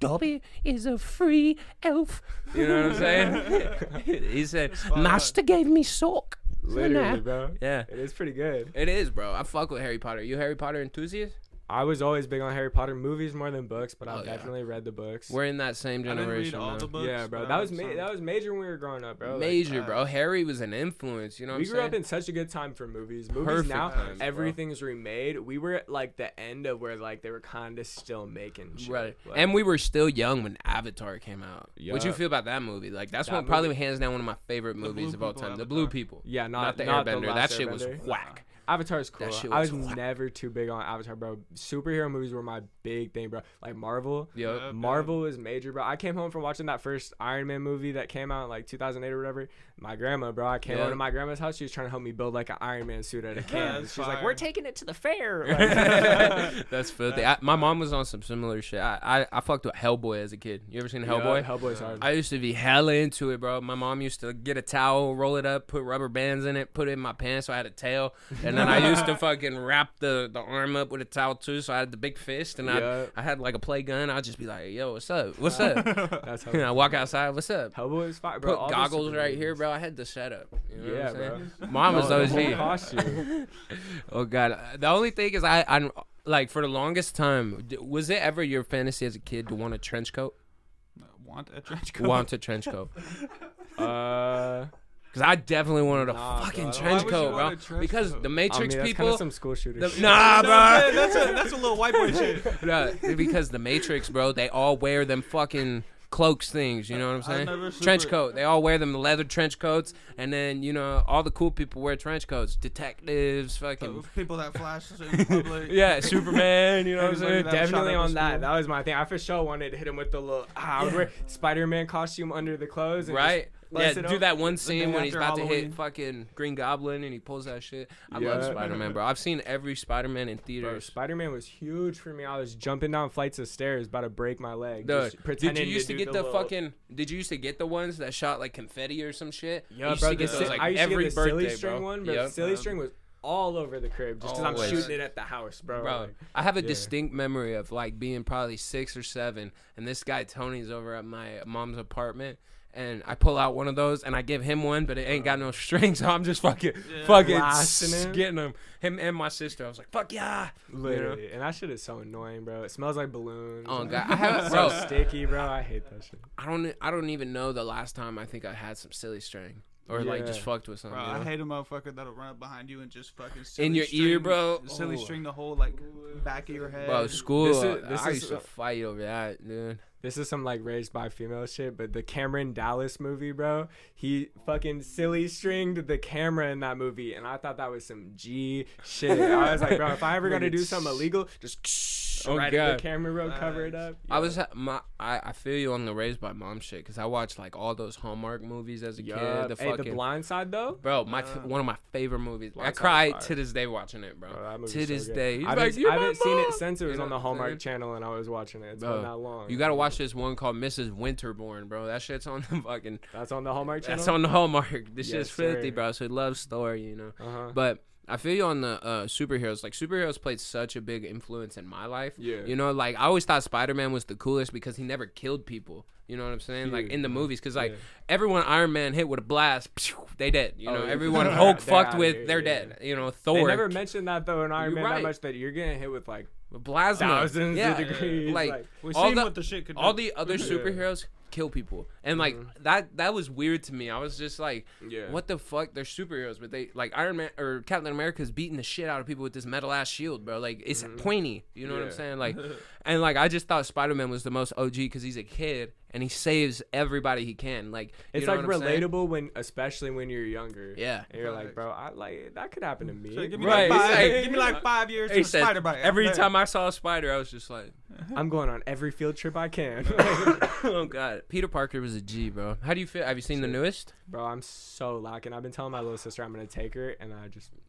Dobby is a free elf. You know what I'm saying? He said, Master gave me sock. Literally, bro. Yeah. It is pretty good. It is, bro. I fuck with Harry Potter. You a Harry Potter enthusiast? I was always big on Harry Potter movies more than books, but I've definitely read the books. We're in that same generation. I didn't read all the books. Yeah, bro. That was major when we were growing up, bro. Major, bro. Harry was an influence, you know what I'm saying? We grew up in such a good time for movies. Perfect now, times, everything's remade. We were at, like, the end of where, like, they were kind of still making shit. Right. Like, and we were still young when Avatar came out. Yeah. What'd you feel about that movie? Like, that's probably hands down one of my favorite movies of all time. The Blue People. Yeah, not the not Airbender. The that shit was whack. Avatar's cool. That shit I was was never too big on Avatar, bro. Superhero movies were my big thing, bro. Like Marvel. Yep. Marvel was major, bro. I came home from watching that first Iron Man movie that came out in like 2008 or whatever. My grandma, bro. I came over to my grandma's house. She was trying to help me build like an Iron Man suit out of cans. She's like, "We're taking it to the fair." Like, that's filthy. My mom was on some similar shit. I fucked with Hellboy as a kid. You ever seen Hellboy? Hellboy's hard. I used to be hella into it, bro. My mom used to get a towel, roll it up, put rubber bands in it, put it in my pants so I had a tail, and then I used to fucking wrap the arm up with a towel too, so I had the big fist, and I had like a play gun. I'd just be like, "Yo, what's up? What's up?" That's I walk outside. What's up? Hellboy's fire, bro. Put goggles right here, bro. I had the setup. You know what I'm bro. Mom was OG. Costume. Oh God. The only thing is, I'm like, for the longest time, was it ever your fantasy as a kid to want a trench coat? Want a trench coat? Want a trench coat? Because I definitely wanted a fucking trench coat, bro. Because the Matrix that's people. Kind of some school shooters. Bro. That's a little white boy shit. No, because the Matrix, bro, they all wear them fucking cloaks things, you know what I'm saying? Trench coat. They all wear them leather trench coats, and then, all the cool people wear trench coats. Detectives, fucking people that flash in public. Yeah, Superman, you know what I'm saying? Definitely on that. That was my thing. I for sure wanted to hit him with the little I would wear Spider-Man costume under the clothes. And right. Yeah, do that one scene when he's about to hit Halloween. fucking Green Goblin and he pulls that shit. I love Spider-Man, bro. I've seen every Spider-Man in theaters. Bro, Spider-Man was huge for me. I was jumping down flights of stairs, about to break my leg. Did you used to get Did you used to get the ones that shot like confetti or some shit? Yeah, bro. I used to get the silly string one, but silly string was all over the crib just because I'm shooting it at the house, bro. Like, I have a distinct memory of like being probably 6 or 7, and this guy Tony's over at my mom's apartment. and I pull out one of those and I give him one, but it ain't got no strings, so I'm just fucking getting him. Him and my sister. I was like, fuck yeah. Literally. And that shit is so annoying, bro. It smells like balloons. Oh, like, God. I have, so sticky, bro. I hate that shit. I don't even know the last time I think I had some silly string. Or like just fucked with something. Bro, you know? I hate a motherfucker that'll run up behind you and just fucking in your ear, bro. Silly string the whole like back of your head. Bro, school. I used to fight over that, dude. This is some like raised by female shit, but the Cameron Dallas movie, bro, he fucking silly stringed the camera in that movie, and I thought that was some G shit. I was like, bro, if I ever gotta do something illegal, just right at the camera, bro, cover it up. Yeah. I feel you on the raised by mom shit, because I watched like all those Hallmark movies as a kid. The Blind Side though, bro, one of my favorite movies. I cry to this day watching it, bro. To this day, I haven't seen it since it was on the Hallmark channel, and I was watching it. It's been that long. You gotta watch this one called Mrs. Winterborn, bro. That shit's on the fucking. That's on the Hallmark channel. That's on the Hallmark. This shit's filthy, bro. So love story, you know. But I feel you on the superheroes. Like, superheroes played such a big influence in my life. Yeah. You know, like, I always thought Spider-Man was the coolest because he never killed people. You know what I'm saying? Like, in the movies. Because, like, everyone Iron Man hit with a blast, they dead. You know, everyone Hulk fucked with, they're dead. You know, Thor. They never mentioned that, though, in Iron Man that much, that you're getting hit with, like, plasma. Thousands of degrees. Like we've seen what the shit could do. All the other superheroes kill people, and like that was weird to me. I was just like, what the fuck? They're superheroes, but they like Iron Man or Captain America's beating the shit out of people with this metal ass shield, bro. Like it's pointy, you know what I'm saying? Like, and like I just thought Spider-Man was the most OG because he's a kid and he saves everybody he can. Like it's like relatable especially when you're younger. Yeah, and you're like, bro, I like that could happen to me. So give me give me like 5 years to spider bite. Every time I saw a spider, I was just like, I'm going on every field trip I can. Oh god, Peter Parker was a G, bro. How do you feel? Have you seen the newest? Bro, I'm so lacking. I've been telling my little sister I'm gonna take her, and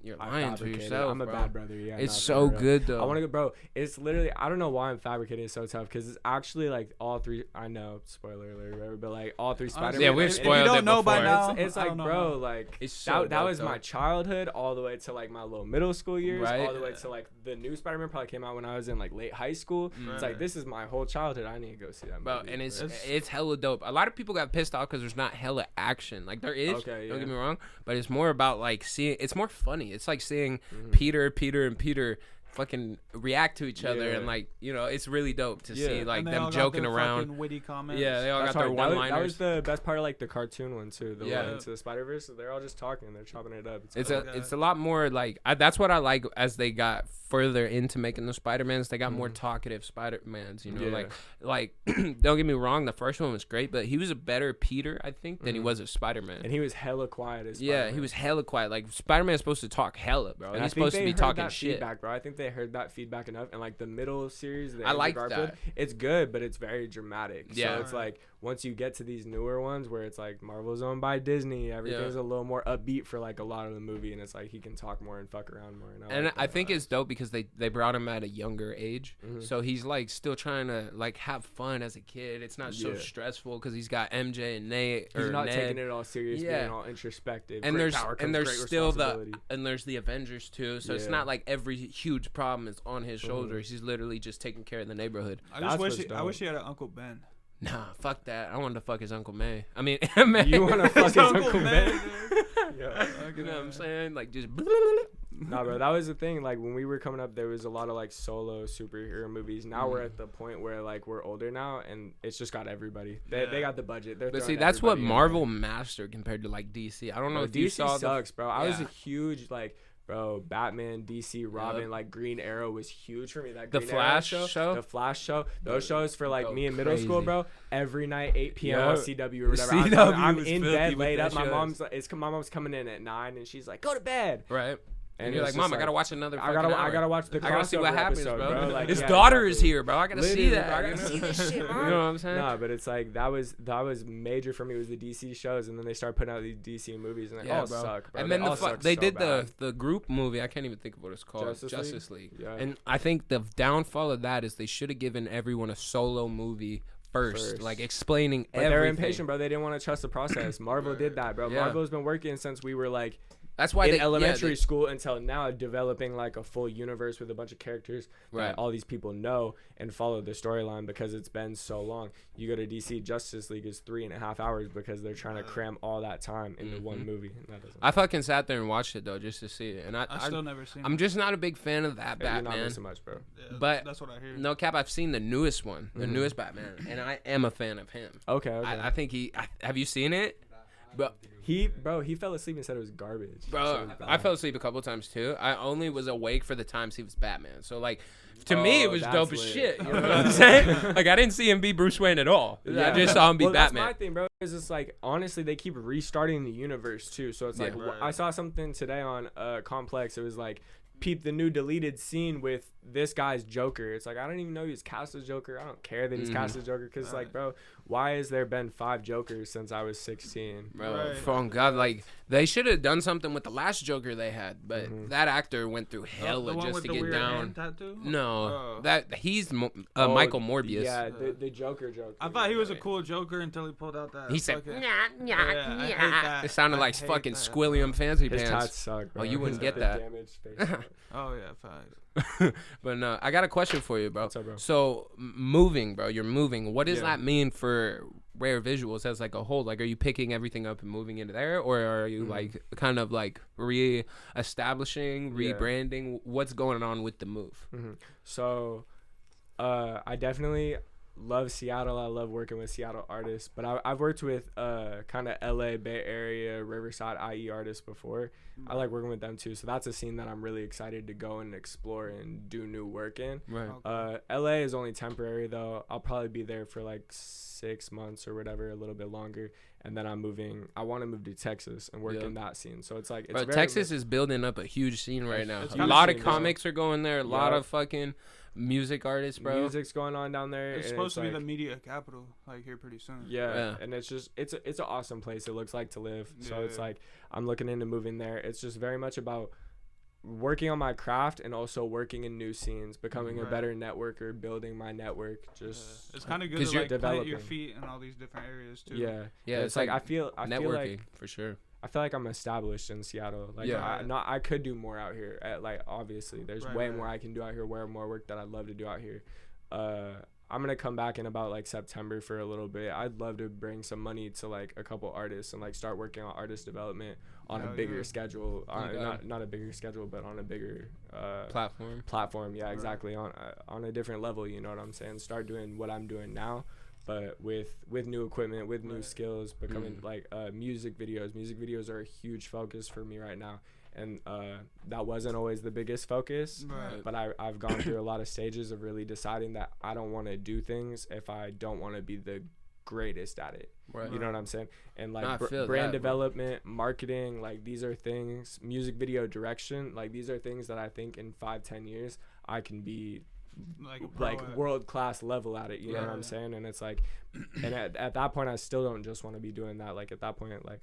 you're lying to yourself. I'm a bad brother. Yeah, it's so good though. I want to go, bro. It's literally, I don't know why I'm fabricating. It's so tough because it's actually like all three. I know, spoiler alert, but like all three Spider-Man. Yeah, we've spoiled it. You don't know by now. It's like, bro, like it's so that was my childhood all the way to like my little middle school years, right? All the way to like the new Spider-Man probably came out when I was in like late high school. It's like this is my whole childhood. I need to go see that movie. Bro, and it's hella dope. A lot of people got pissed off because there's not hella action. Like there is. Okay, don't get me wrong, but it's more about like seeing. It's more funny. It's like seeing Peter fucking react to each other, and like, you know, it's really dope to see like them joking around. Witty comments. Yeah, they all got their one-liners. That was the best part of like the cartoon one too. The one Into the Spider-Verse. They're all just talking. They're chopping it up. It's a lot more like that's what I like as they got further into making the Spider-Mans. They got more talkative Spider-Mans. You know, like don't get me wrong, the first one was great, but he was a better Peter, I think, than he was a Spider-Man. And he was hella quiet as Spider-Man. Yeah, he was hella quiet. Like Spider-Man's supposed to talk hella, bro. He's supposed to be talking shit. Feedback, bro. I think they heard that feedback enough, and like the middle series, I like that. It's good, but it's very dramatic. Yeah, so it's like once you get to these newer ones where it's like Marvel's owned by Disney, everything's a little more upbeat for like a lot of the movie, and it's like he can talk more and fuck around more. And I think it's dope because they brought him at a younger age, so he's like still trying to like have fun as a kid. It's not so stressful because he's got MJ and Nate. He's not taking it all serious, being all introspective. And there's still there's the Avengers too, so it's not like every huge problem is on his shoulders. He's literally just taking care of the neighborhood. I wish he had an Uncle Ben. Nah, fuck that. I wanted to fuck his Uncle May. I mean, you want to fuck his Uncle May? Yeah, you know what I'm saying? Like just. Nah, bro, that was the thing. Like when we were coming up, there was a lot of like solo superhero movies. Now we're at the point where like we're older now, and it's just got everybody. They got the budget. But see, that's what Marvel mastered compared to like DC. I don't know if DC you saw sucks, bro. I was a huge like. Bro, Batman, DC, Robin, like Green Arrow was huge for me. That Green The Flash Arrow show? The Flash show. Those shows for like me in middle school, bro. Every night, 8 p.m. on CW or whatever. I'm in bed late up. My mom's coming in at 9, and she's like, go to bed. Right. And you're like, Mom, I gotta watch another. I gotta watch the crossover. I gotta see what happens, episode, bro. Like, his daughter is here, bro. I gotta see that. I gotta see this shit, Mom. You know what I'm saying? Nah, but it's like that was major for me. Was the DC shows, and then they started putting out these DC movies, and they all suck, bro. And then they did the group movie. I can't even think of what it's called. Justice League. Yeah. And I think the downfall of that is they should have given everyone a solo movie. First, like explaining everything. They're impatient, bro. They didn't want to trust the process. Marvel did that, bro. Marvel's been working since we were like That's why in they elementary school until now, developing like a full universe with a bunch of characters Right. that all these people know and follow the storyline because it's been so long. You go to DC, Justice League is 3.5 hours because they're trying to cram all that time into one movie. And that doesn't I fucking sat there and watched it though just to see it, and I still never seen. I'm just not a big fan of that You're not Batman. missing much, bro. Yeah, But that's what I hear. no cap, I've seen the newest one, the newest Batman, and I am a fan of him. Okay. I think have you seen it? But He fell asleep and said it was garbage. bro, I fell asleep a couple times too. I only was awake for the times he was Batman. So like, to me, it was that's dope as lit. shit. You know what I'm saying? Like, I didn't see him be Bruce Wayne at all. I just saw him be Batman. That's my thing, bro. Is it's like honestly they keep restarting the universe too. So it's like Right. I saw something today on Complex. It was like peep the new deleted scene with this guy's Joker. It's like I don't even know he's cast as Joker. I don't care that he's cast as Joker because like, bro, why has there been 5 Jokers since I was 16? Bro, Right. oh God, like they should have done something with the last Joker they had, but that actor went through hella the one just with to the get weird down. hand tattoo? No, Oh. that he's Michael Morbius. Yeah, the Joker. I thought he was a cool Joker until he pulled out that. He said, fucking- "Nyah, nyah, Yeah, I hate nyah." that. It sounded I like hate fucking that. Squilliam fancy His tats pants. suck, bro. Oh, you wouldn't His get that. damaged face. Oh yeah, facts. But no, I got a question for you, bro. What's up, bro? So moving, bro, you're moving. What does Yeah. that mean for Rare Visuals as like a whole? Like, are you picking everything up and moving into there, or are you like kind of like re-establishing, Yeah. rebranding? What's going on with the move? So, I definitely love Seattle. I love working with Seattle artists, but I've worked with kind of LA, Bay Area, Riverside, IE artists before. I like working with them too. So that's a scene that I'm really excited to go and explore and do new work in. Right. LA is only temporary though. I'll probably be there for like 6 months or whatever, a little bit longer. And then I'm moving. I want to move to Texas and work in that scene. So it's like, it's Bro, very Texas is building up a huge scene right now. it's A kinda lot of scene, comics are going there. A lot Yeah. of fucking music artists, bro. music's going on down there. It's and supposed to be like- the media capital, like here pretty soon. Yeah, and it's just it's an awesome place. It looks like to live. So it's Yeah. like I'm looking into moving there. It's just very much about working on my craft and also working in new scenes, becoming a Right. better networker, building my network. Just It's kind of good 'Cause to you're like plant your developing. feet in all these different areas too. yeah. Yeah, It's like I feel networking like for sure. I feel like I'm established in Seattle. Like Yeah. I could do more out here. Like obviously there's Right, way right. more I can do out here, way more work that I'd love to do out here. I'm gonna come back in about like September for a little bit. I'd love to bring some money to like a couple artists and like start working on artist development on a Hell bigger yeah. schedule. Yeah. Not a bigger schedule, but on a bigger Platform. Yeah, exactly. On a different level. You know what I'm saying? Start doing what I'm doing now, but with new equipment, with new skills, becoming like music videos. Music videos are a huge focus for me right now. And that wasn't always the biggest focus, Right. but I've gone through a lot of stages of really deciding that I don't want to do things if I don't want to be the greatest at it. Right. You know what I'm saying? And like No, I feel brand that, bro. development, marketing, like these are things, music video direction, like these are things that I think in 5-10 years I can be Like a pro like at. world class level at it. You know what Yeah. I'm saying? And it's like, and at that point I still don't just want to be doing that. Like at that point, like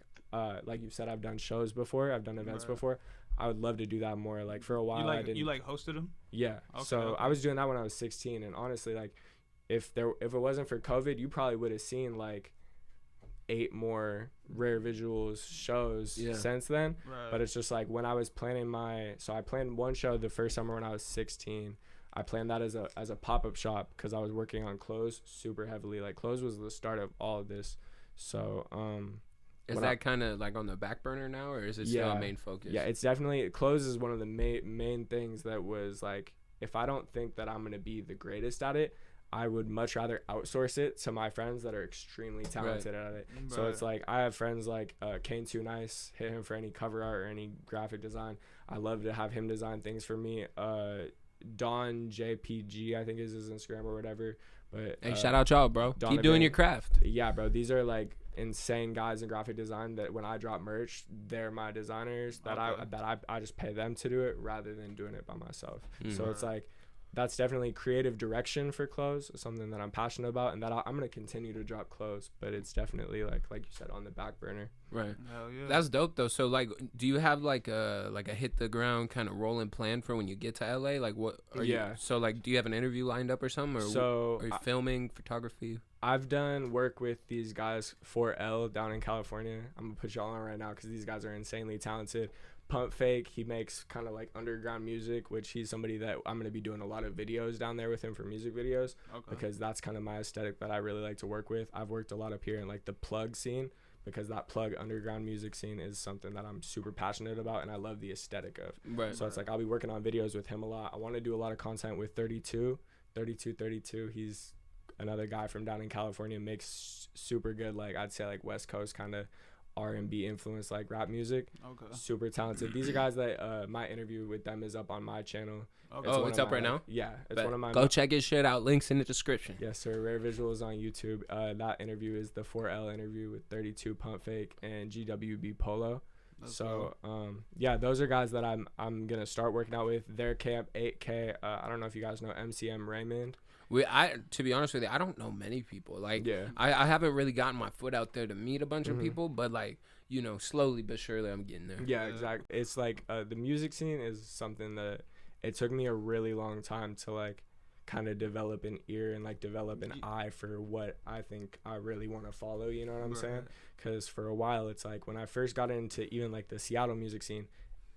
you said, I've done shows before, I've done events Right. before. I would love to do that more. Like for a while, I didn't. You like hosted them? Yeah. Okay, So okay. I was doing that when I was 16, and honestly, like if it wasn't for COVID, you probably would have seen like 8 more Rare Visuals shows since then. Right. But it's just like when I was planning I planned one show the first summer when I was 16. I planned that as a pop-up shop because I was working on clothes super heavily. Like clothes was the start of all of this. So Is that kind of like on the back burner now, or is it still a main focus? Yeah, it's definitely clothes is one of the main things that was like, if I don't think that I'm gonna be the greatest at it, I would much rather outsource it to my friends that are extremely talented at it. So it's like I have friends like Kane Too Nice, hit him for any cover art or any graphic design. I love to have him design things for me. Don JPG, I think is his Instagram or whatever. But Hey, shout out y'all, bro. Donovan. Keep doing your craft. Yeah, bro. These are like insane guys in graphic design that when I drop merch, they're my designers that I just pay them to do it rather than doing it by myself. So it's like that's definitely creative direction for clothes, something that I'm passionate about, and that I'm gonna continue to drop clothes. But it's definitely like you said, on the back burner. Right. Hell yeah. That's dope though. So like, do you have like a hit the ground kind of rolling plan for when you get to LA? Like what? Are you, so like, do you have an interview lined up or something? Or So are you filming photography? I've done work with these guys 4L down in California. I'm gonna put y'all on right now because these guys are insanely talented. Pump Fake, he makes kind of like underground music, which he's somebody that I'm going to be doing a lot of videos down there with him for music videos, because that's kind of my aesthetic that I really like to work with. I've worked a lot up here in like the plug scene, because that plug underground music scene is something that I'm super passionate about and I love the aesthetic of. So it's like I'll be working on videos with him a lot. I want to do a lot of content with 32. He's another guy from down in California, makes super good, like I'd say like West Coast kind of R&B influenced like rap music. Super talented. These are guys that my interview with them is up on my channel. It's up right now? Yeah, it's one of my. Go check his shit out. Links in the description. Yes, sir. Rare Vigils on YouTube. That interview is the 4L interview with 32 Pump Fake and GWB Polo. Yeah, those are guys that I'm gonna start working out with. Their camp 8K. I don't know if you guys know MCM Raymond. To be honest with you, I don't know many people. Like, I haven't really gotten my foot out there to meet a bunch of people, but like, you know, slowly but surely I'm getting there. Yeah, exactly. It's like the music scene is something that it took me a really long time to like kind of develop an ear and like develop an eye for what I think I really want to follow. You know what I'm saying? Because for a while, it's like when I first got into even like the Seattle music scene,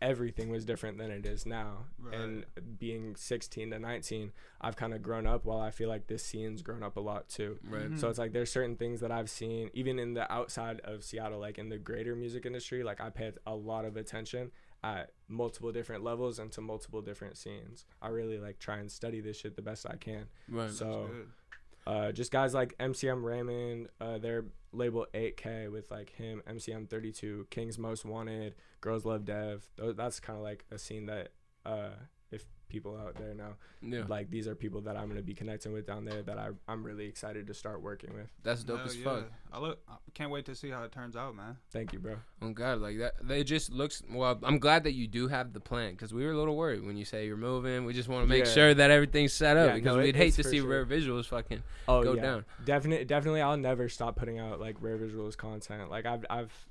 everything was different than it is now. And being 16 to 19, I've kind of grown up, while I feel like this scene's grown up a lot too. So it's like there's certain things that I've seen even in the outside of Seattle, like in the greater music industry, like I paid a lot of attention at multiple different levels and to multiple different scenes. I really like try and study this shit the best I can. So just guys like MCM Raymond, their label 8K with like him, MCM 32, King's Most Wanted, Girls Love Dev. That's kind of like a scene that if people out there know, like these are people that I'm going to be connecting with down there that I'm really excited to start working with. That's dope as fuck. I can't wait to see how it turns out, man. Thank you, bro. Oh God, like that. It just looks. Well, I'm glad that you do have the plan, because we were a little worried when you say you're moving. We just want to make sure that everything's set up, because we'd hate to see Rare Visuals fucking go down. Definitely, I'll never stop putting out like Rare Visuals content. Like I've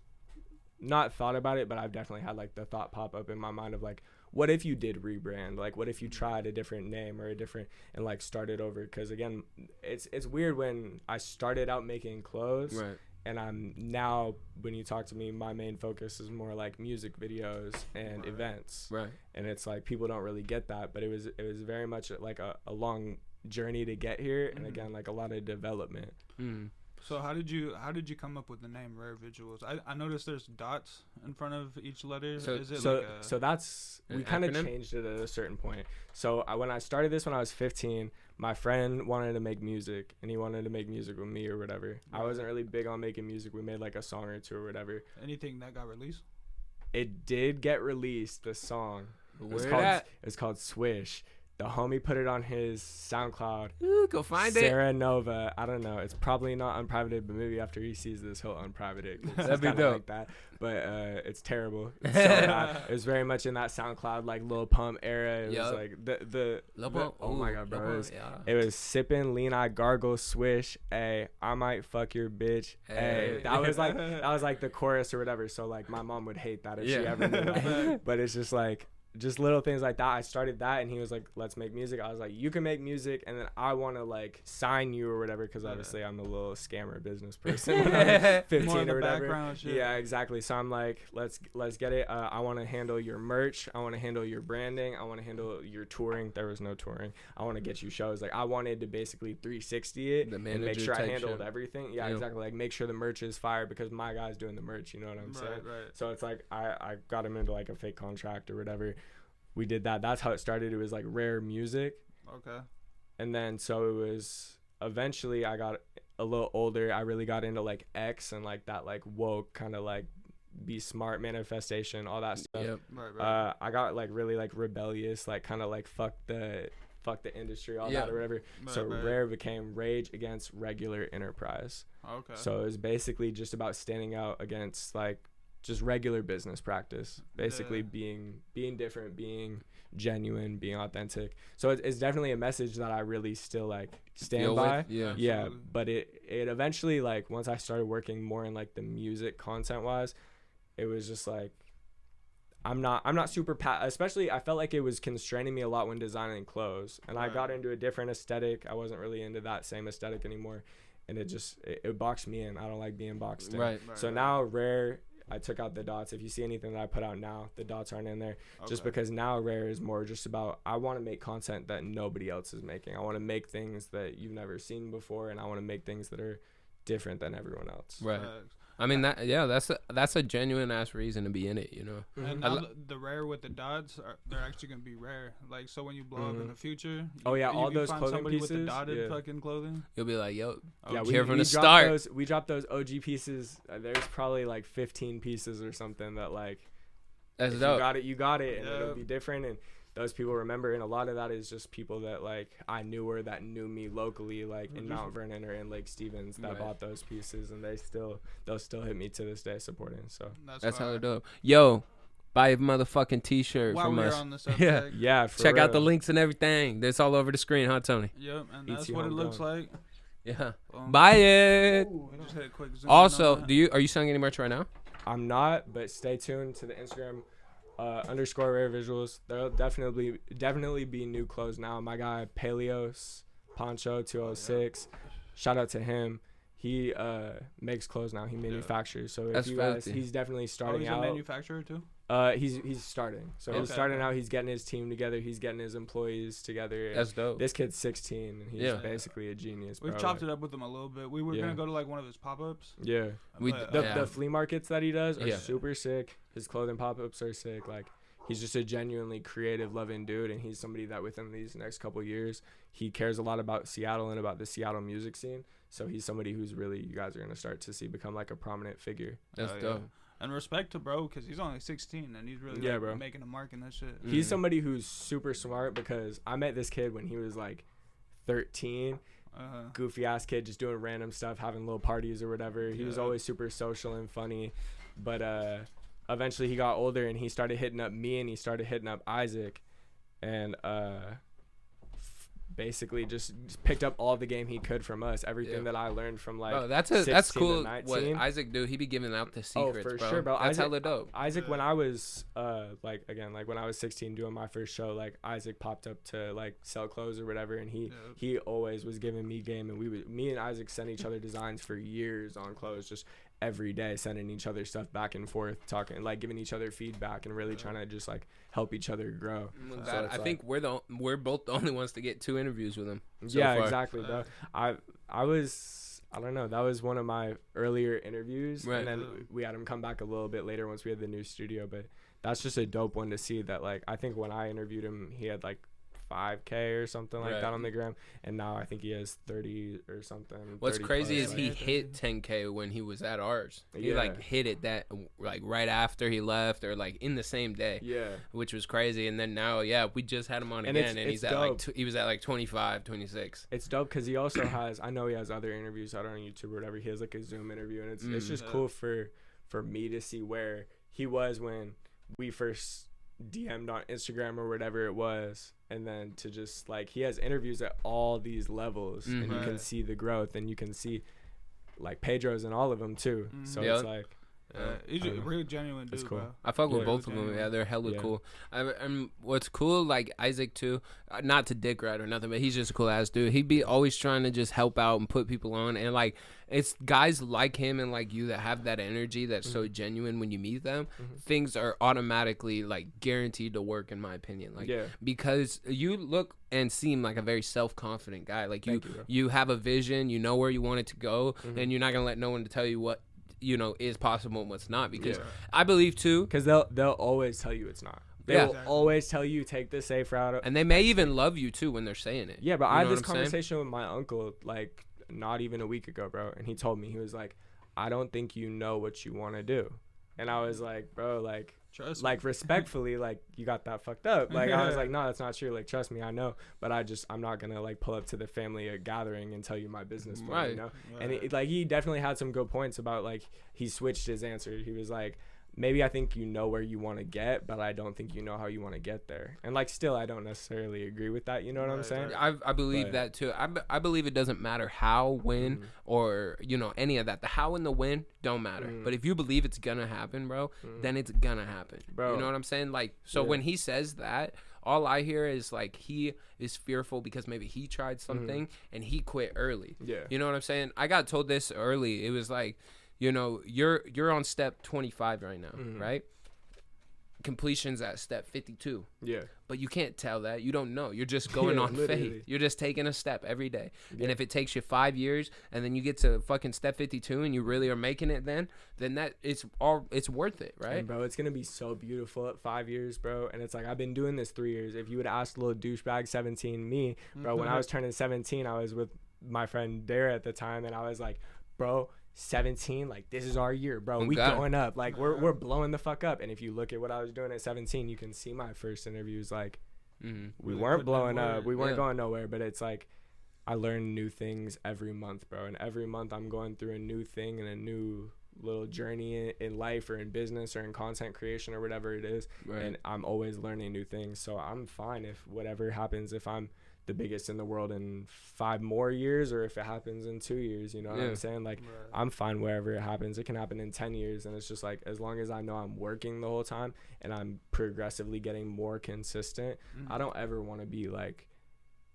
not thought about it, but I've definitely had like the thought pop up in my mind of like, what if you did rebrand? Like, what if you tried a different name or and like started over? Because again, it's weird when I started out making clothes, and I'm now, when you talk to me, my main focus is more like music videos and events, and it's like people don't really get that, but it was very much like a long journey to get here, and again, like a lot of development. So how did you come up with the name Rare Vigils? I noticed there's dots in front of each letter. So that's, we kind of changed it at a certain point. So when I started this when I was 15, my friend wanted to make music, and he wanted to make music with me or whatever. I wasn't really big on making music. We made like a song or two or whatever. Anything that got released? It did get released, the song. It was called Swish. The homie put it on his SoundCloud. Ooh, go find Sarah Nova. I don't know. It's probably not unprivated, but maybe after he sees this, he'll unprivate it. That'd be dope. Like that. But it's terrible. It's so bad. It was very much in that SoundCloud like Lil Pump era. It was like the oh my God, bro. It was sipping, lean eye, gargle, swish. Ay, I might fuck your bitch. Ay. That was like the chorus or whatever. So like my mom would hate that if she ever knew that. But it's just like, just little things like that. I started that, and he was like, let's make music. I was like, you can make music, and then I want to like sign you or whatever, because obviously I'm a little scammer business person when I was 15 more or whatever. Background shit. Yeah, exactly. So I'm like, let's get it. I want to handle your merch. I want to handle your branding. I want to handle your touring. There was no touring. I want to get you shows. Like I wanted to basically 360 it and make sure I handled everything. Yeah, exactly. Like make sure the merch is fire, because my guy's doing the merch. You know what I'm saying? Right. So it's like I got him into like a fake contract or whatever. We did that. That's how it started. It was like Rare Music. Okay. And then so it was, eventually I got a little older. I really got into like X and like that like woke kind of like be smart manifestation, all that stuff. Yep. Right. I got like really like rebellious, like kind of like fuck the industry, all that or whatever. So Rare became Rage Against Regular Enterprise. Okay. So it was basically just about standing out against like just regular business practice, basically being different, being genuine, being authentic. So it's definitely a message that I really still like stand by. Yeah. But it eventually, like once I started working more in like the music content wise, it was just like, I'm not super especially I felt like it was constraining me a lot when designing clothes, and I got into a different aesthetic. I wasn't really into that same aesthetic anymore, and it boxed me in. I don't like being boxed in. So now Rare, I took out the dots. If you see anything that I put out now, the dots aren't in there. Just because now Rare is more just about, I want to make content that nobody else is making. I want to make things that you've never seen before, and I want to make things that are different than everyone else. Right. I mean, that's a genuine ass reason to be in it, you know. And now the rare with the dots, they're actually gonna be rare. Like, so when you blow up in the future, all those find clothing somebody pieces with the dotted fucking clothing, you'll be like, yo, here from the start. We dropped those OG pieces. There's probably like 15 pieces or something that like, that's if dope. you got it, and it'll be different. And those people remember, and a lot of that is just people that like I knew or that knew me locally, like in Mount Vernon or in Lake Stevens, that bought those pieces, and they'll still hit me to this day supporting. So that's how dope. Yo, buy a motherfucking t-shirt from us. On the subject. yeah. Check out the links and everything. That's all over the screen, huh, Tony? Yep, and that's what it looks like. Yeah, buy it. Just hit a quick zoom Also, are you selling any merch right now? I'm not, but stay tuned to the Instagram. _rare visuals. There'll definitely be new clothes now. My guy Paleos Poncho 206, shout out to him. He makes clothes now. He manufactures. So if you guys, he's definitely starting out. He's a manufacturer too. He's starting. So he's starting out. He's getting his team together. He's getting his employees together. That's dope. This kid's 16 and he's basically a genius. We've chopped it up with him a little bit. We were gonna go to like one of his pop-ups. Yeah. The flea markets that he does are super sick. His clothing pop-ups are sick. Like, he's just a genuinely creative, loving dude, and he's somebody that within these next couple of years, he cares a lot about Seattle and about the Seattle music scene. So he's somebody who's really, you guys are gonna start to see become like a prominent figure. That's dope. And respect to bro, because he's only 16 and he's really like, making a mark in that shit. He's somebody who's super smart, because I met this kid when he was like 13. Goofy ass kid, just doing random stuff, having little parties or whatever. He was always super social and funny, but eventually he got older and he started hitting up me and he started hitting up Isaac, and basically just picked up all the game he could from us, everything that I learned from like. Bro, that's cool. What Isaac do? He be giving out the secrets, for bro. Sure, bro. That's hella dope. Isaac, when I was when I was 16 doing my first show, like Isaac popped up to like sell clothes or whatever, and he always was giving me game, and me and Isaac sent each other designs for years on clothes, just every day, sending each other stuff back and forth, talking, like giving each other feedback, and really trying to just like help each other grow. So I think we're both the only ones to get 2 interviews with him. So yeah, far. Exactly, bro. I don't know. That was one of my earlier interviews, and then we had him come back a little bit later once we had the new studio. But that's just a dope one to see. That like, I think when I interviewed him, he had like 5K or something like that on the gram, and now I think he has 30 or something. What's crazy is he hit 10K when he was at ours. He like hit it that like right after he left, or like in the same day. Yeah, which was crazy. And then now, we just had him on again, and he's at like he was at like 25, 26. It's dope because he also has, I know he has other interviews out on YouTube or whatever. He has like a Zoom interview, and it's just cool for me to see where he was when we first DM'd on Instagram or whatever it was, and then to just like, he has interviews at all these levels, and you can see the growth, and you can see like Pedro's in all of them too. So it's like, he's a real genuine dude. Cool. Bro. I fuck with both of them. Yeah, they're hella cool. And what's cool, like Isaac too, not to dick ride or nothing, but he's just a cool ass dude. He'd be always trying to just help out and put people on, and like, it's guys like him and like you that have that energy that's so genuine. When you meet them, things are automatically like guaranteed to work, in my opinion. Like, because you look and seem like a very self-confident guy. Like you have a vision, you know where you want it to go, and you're not gonna let no one to tell you what is possible and what's not, because I believe too, because they'll always tell you it's not. They will always tell you take the safe route, and they may even love you too when they're saying it. Yeah, but I had this conversation with my uncle like not even a week ago, bro, and he told me, he was like, I don't think you know what you want to do. And I was like, bro, like, trust like me. Respectfully, like, you got that fucked up. Like, I was like, no, that's not true. Like, trust me, I know, but I'm not gonna like pull up to the family gathering and tell you my business plan, you know. And like, he definitely had some good points about like, he switched his answer. He was like, maybe I think you know where you want to get, but I don't think you know how you want to get there. And like, still, I don't necessarily agree with that. You know what I'm saying? I believe that too. I believe it doesn't matter how, when, or any of that. The how and the when don't matter. But if you believe it's gonna happen, bro, then it's gonna happen. Bro. You know what I'm saying? Like, so when he says that, all I hear is like, he is fearful because maybe he tried something and he quit early. Yeah. You know what I'm saying? I got told this early. It was like, you know, you're on step 25 right now, right? Completion's at step 52. Yeah. But you can't tell that. You don't know. You're just going on faith. You're just taking a step every day. Yeah. And if it takes you 5 years and then you get to fucking step 52 and you really are making it then that it's worth it, right? And bro, it's going to be so beautiful at 5 years, bro. And it's like, I've been doing this 3 years. If you would ask little douchebag 17 me, bro, when I was turning 17, I was with my friend Dara at the time, and I was like, bro, 17, like, this is our year, bro. We going up, like, we're blowing the fuck up. And if you look at what I was doing at 17, you can see my first interviews, like, we weren't blowing up, we weren't going nowhere. But it's like, I learn new things every month, bro. And every month I'm going through a new thing and a new little journey in life or in business or in content creation or whatever it is. And I'm always learning new things. So I'm fine if whatever happens, if I'm the biggest in the world in 5 more years, or if it happens in 2 years, you know what I'm saying? Like, I'm fine wherever it happens. It can happen in 10 years. And it's just like, as long as I know I'm working the whole time and I'm progressively getting more consistent, I don't ever want to be like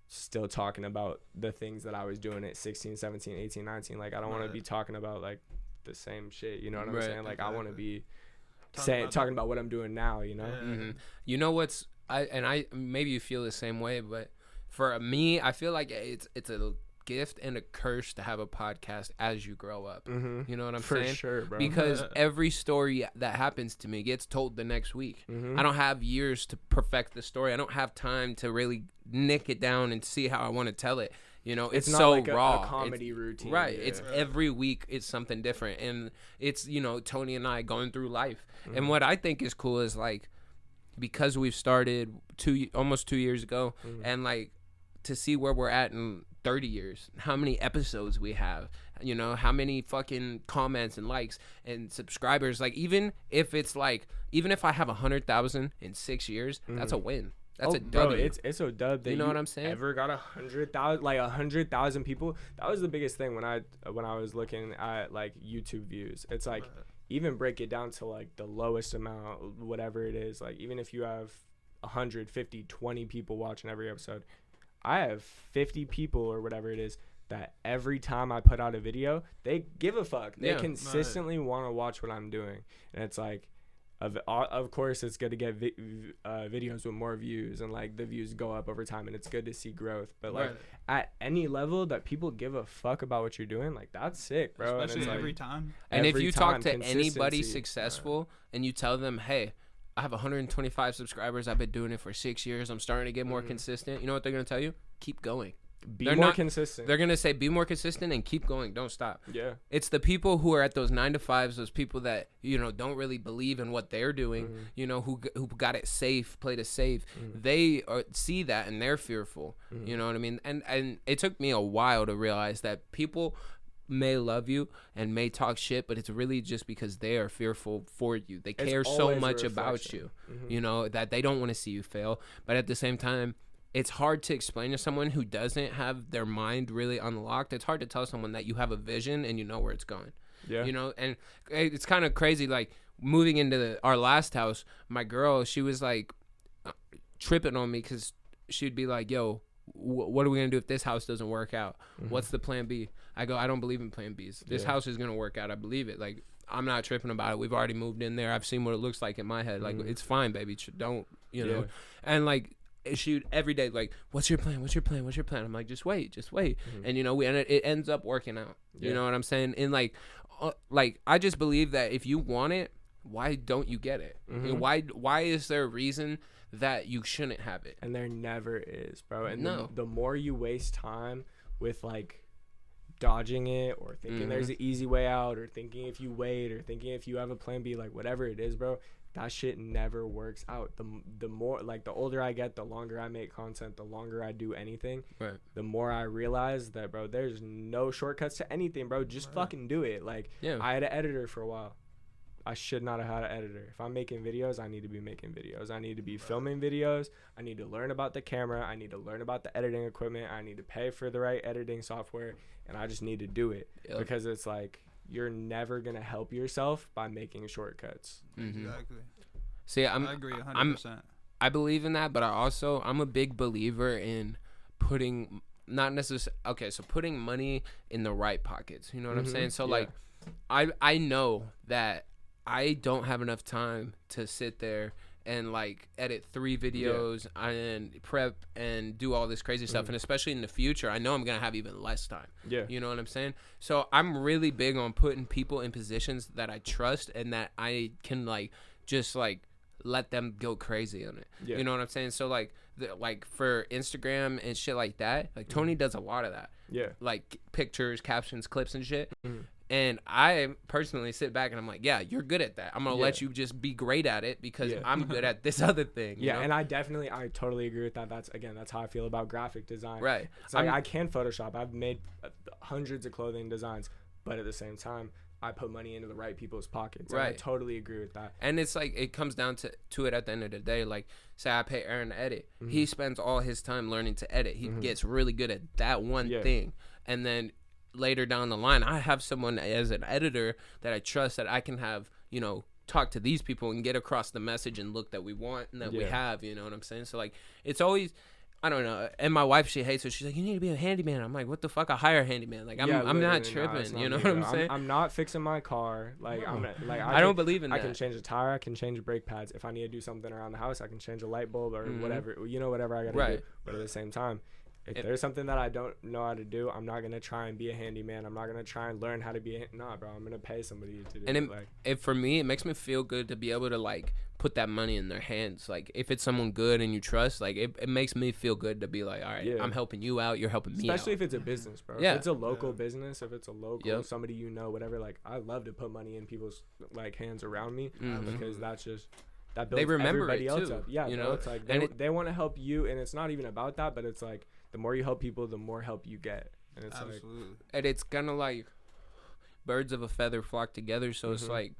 still talking about the things that I was doing at 16, 17, 18, 19. Like, I don't want to be talking about like the same shit, you know what I'm saying? Like, I want to be talking about what I'm doing now, you know? You know what's, I maybe you feel the same way, but for me, I feel like it's a gift and a curse to have a podcast as you grow up. You know what I'm saying? For sure, bro. Because every story that happens to me gets told the next week. I don't have years to perfect the story. I don't have time to really nick it down and see how I want to tell it. You know, it's not so like raw. A comedy routine. Right. Yeah. It's every week it's something different. And it's, you know, Tony and I going through life. And what I think is cool is, like, because we've started almost 2 years ago, and like, to see where we're at in 30 years, how many episodes we have, you know, how many fucking comments and likes and subscribers. Like, even if I have 100,000 in 6 years, that's a win. That's a W. Bro, it's a dub that you know what I'm saying? Ever got 100,000, like 100,000 people? That was the biggest thing when I was looking at like YouTube views. It's like, even break it down to like the lowest amount, whatever it is. Like, even if you have 150, 20 people watching every episode, I have 50 people or whatever it is that every time I put out a video, they give a fuck. They consistently want to watch what I'm doing. And it's like, of course, it's good to get videos with more views, and like the views go up over time, and it's good to see growth. But like at any level that people give a fuck about what you're doing, like, that's sick, bro. Especially and it's every like, time. And if you talk to anybody successful and you tell them, hey, I have 125 subscribers. I've been doing it for 6 years. I'm starting to get more consistent. You know what they're going to tell you? Keep going. Be more consistent. They're going to say, be more consistent and keep going. Don't stop. Yeah. It's the people who are at those 9 to 5s, those people that, you know, don't really believe in what they're doing, you know, who got it safe, played it safe. They see that and they're fearful. You know what I mean? And it took me a while to realize that people may love you and may talk shit, but it's really just because they are fearful for you. They care so much about you, you know, that they don't want to see you fail. But at the same time, it's hard to explain to someone who doesn't have their mind really unlocked. It's hard to tell someone that you have a vision and you know where it's going. Yeah. You know, and it's kind of crazy. Like, moving into our last house, my girl, she was like tripping on me because she'd be like, yo, what are we going to do if this house doesn't work out? What's the plan B? I go, I don't believe in plan Bs. This house is going to work out. I believe it. Like, I'm not tripping about it. We've already moved in there. I've seen what it looks like in my head. Like, it's fine, baby. Don't, you know. And like, she every day, like, what's your plan? What's your plan? What's your plan? I'm like, just wait. And, you know, it ends up working out. You know what I'm saying? And like, I just believe that if you want it, why don't you get it? You know, why is there a reason that you shouldn't have it? And there never is, bro. And the more you waste time with like dodging it, or thinking there's an easy way out, or thinking if you wait, or thinking if you have a plan B, like whatever it is, bro, that shit never works out. The more, like, the older I get, the longer I make content, the longer I do anything, the more I realize that, bro, there's no shortcuts to anything, bro. Just fucking do it. Like, I had an editor for a while. I should not have had an editor. If I'm making videos, I need to be making videos. I need to be filming videos. I need to learn about the camera. I need to learn about the editing equipment. I need to pay for the right editing software, and I just need to do it. Because it's like, you're never going to help yourself by making shortcuts. Exactly. See, I agree 100%. I believe in that, but I'm a big believer in putting, not necessarily, okay, so putting money in the right pockets. You know what I'm saying? So, like, I know that I don't have enough time to sit there and like edit 3 videos and prep and do all this crazy stuff. And especially in the future, I know I'm going to have even less time. Yeah. You know what I'm saying? So I'm really big on putting people in positions that I trust and that I can like just like let them go crazy on it. Yeah. You know what I'm saying? So like for Instagram and shit like that, like Tony does a lot of that. Yeah. Like pictures, captions, clips and shit. And I personally sit back and I'm like, yeah, you're good at that. I'm going to let you just be great at it because I'm good at this other thing. You know? And I totally agree with that. That's how I feel about graphic design. Right. It's like I can Photoshop. I've made hundreds of clothing designs, but at the same time, I put money into the right people's pockets. Right. I totally agree with that. And it's like, it comes down to it at the end of the day. Like, say I pay Aaron to edit. He spends all his time learning to edit. He gets really good at that one thing. And then later down the line, I have someone as an editor that I trust that I can have, you know, talk to these people and get across the message and look that we want and that we have, you know what I'm saying? So like, it's always, I don't know. And my wife, she hates it. She's like, you need to be a handyman. I'm like, what the fuck? I hire a handyman. Like, I'm not tripping. You know what I'm saying? I'm not fixing my car. Like, I don't believe in that. I can change a tire. I can change brake pads. If I need to do something around the house, I can change a light bulb or whatever. You know, whatever I got to do. But at the same time, if there's something that I don't know how to do, I'm not going to try and be a handyman. I'm not going to try and learn how to be nah, bro. I'm going to pay somebody to do it. And for me, it makes me feel good to be able to, like, put that money in their hands. Like, if it's someone good and you trust, like, it makes me feel good to be like, all right, I'm helping you out. You're helping me out. Especially if it's a business, bro. Yeah. If it's a local business, if it's a local, somebody you know, whatever, like, I love to put money in people's, like, hands around me because that's just... That builds they remember everybody it else too. up. Yeah, you know, it's like they want to help you, and it's not even about that, but it's like the more you help people, the more help you get, and it's like, and it's kind of like birds of a feather flock together. So it's like,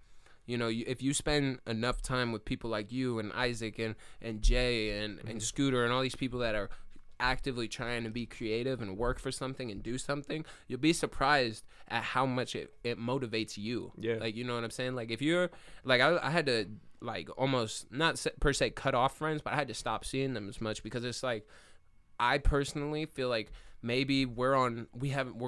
you know, if you spend enough time with people like you and Isaac and Jay and Scooter and all these people that are actively trying to be creative and work for something and do something, you'll be surprised at how much it motivates you. Yeah, like, you know what I'm saying? Like, if you're like, I had to, like, almost not per se cut off friends, but I had to stop seeing them as much because it's like, I personally feel like maybe we're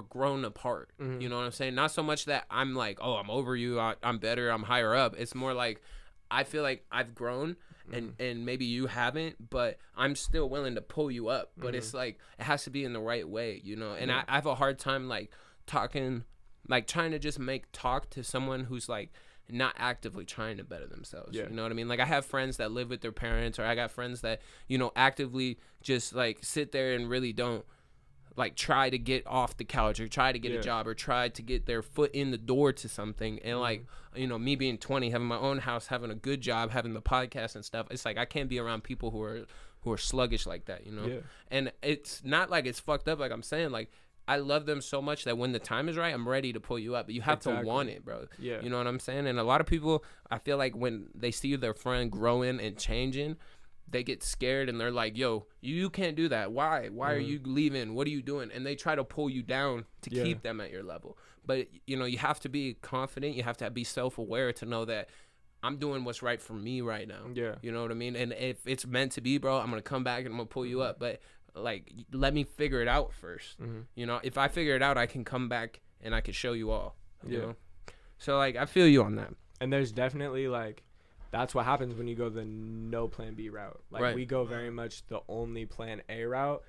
grown apart. You know what I'm saying? Not so much that I'm like, oh, I'm over you, I'm better, I'm higher up. It's more like I feel like I've grown and maybe you haven't, but I'm still willing to pull you up. But it's like, it has to be in the right way, you know? And I have a hard time like talking, like trying to just make talk to someone who's like not actively trying to better themselves. You know what I mean? Like, I have friends that live with their parents, or I got friends that, you know, actively just like sit there and really don't like try to get off the couch or try to get a job or try to get their foot in the door to something. And like, you know, me being 20, having my own house, having a good job, having the podcast and stuff, it's like I can't be around people who are sluggish like that, you know? And it's not like it's fucked up, like I'm saying, like, I love them so much that when the time is right, I'm ready to pull you up. But you have to want it, bro. Yeah. You know what I'm saying? And a lot of people, I feel like when they see their friend growing and changing, they get scared and they're like, yo, you can't do that. Why? Why are you leaving? What are you doing? And they try to pull you down to keep them at your level. But, you know, you have to be confident. You have to be self-aware to know that I'm doing what's right for me right now. Yeah. You know what I mean? And if it's meant to be, bro, I'm going to come back and I'm going to pull you up. But, like, let me figure it out first. You know, if I figure it out, I can come back and I can show you all. You know? So, like, I feel you on that. And there's definitely, like, that's what happens when you go the no plan B route. Like, we go very much the only plan A route.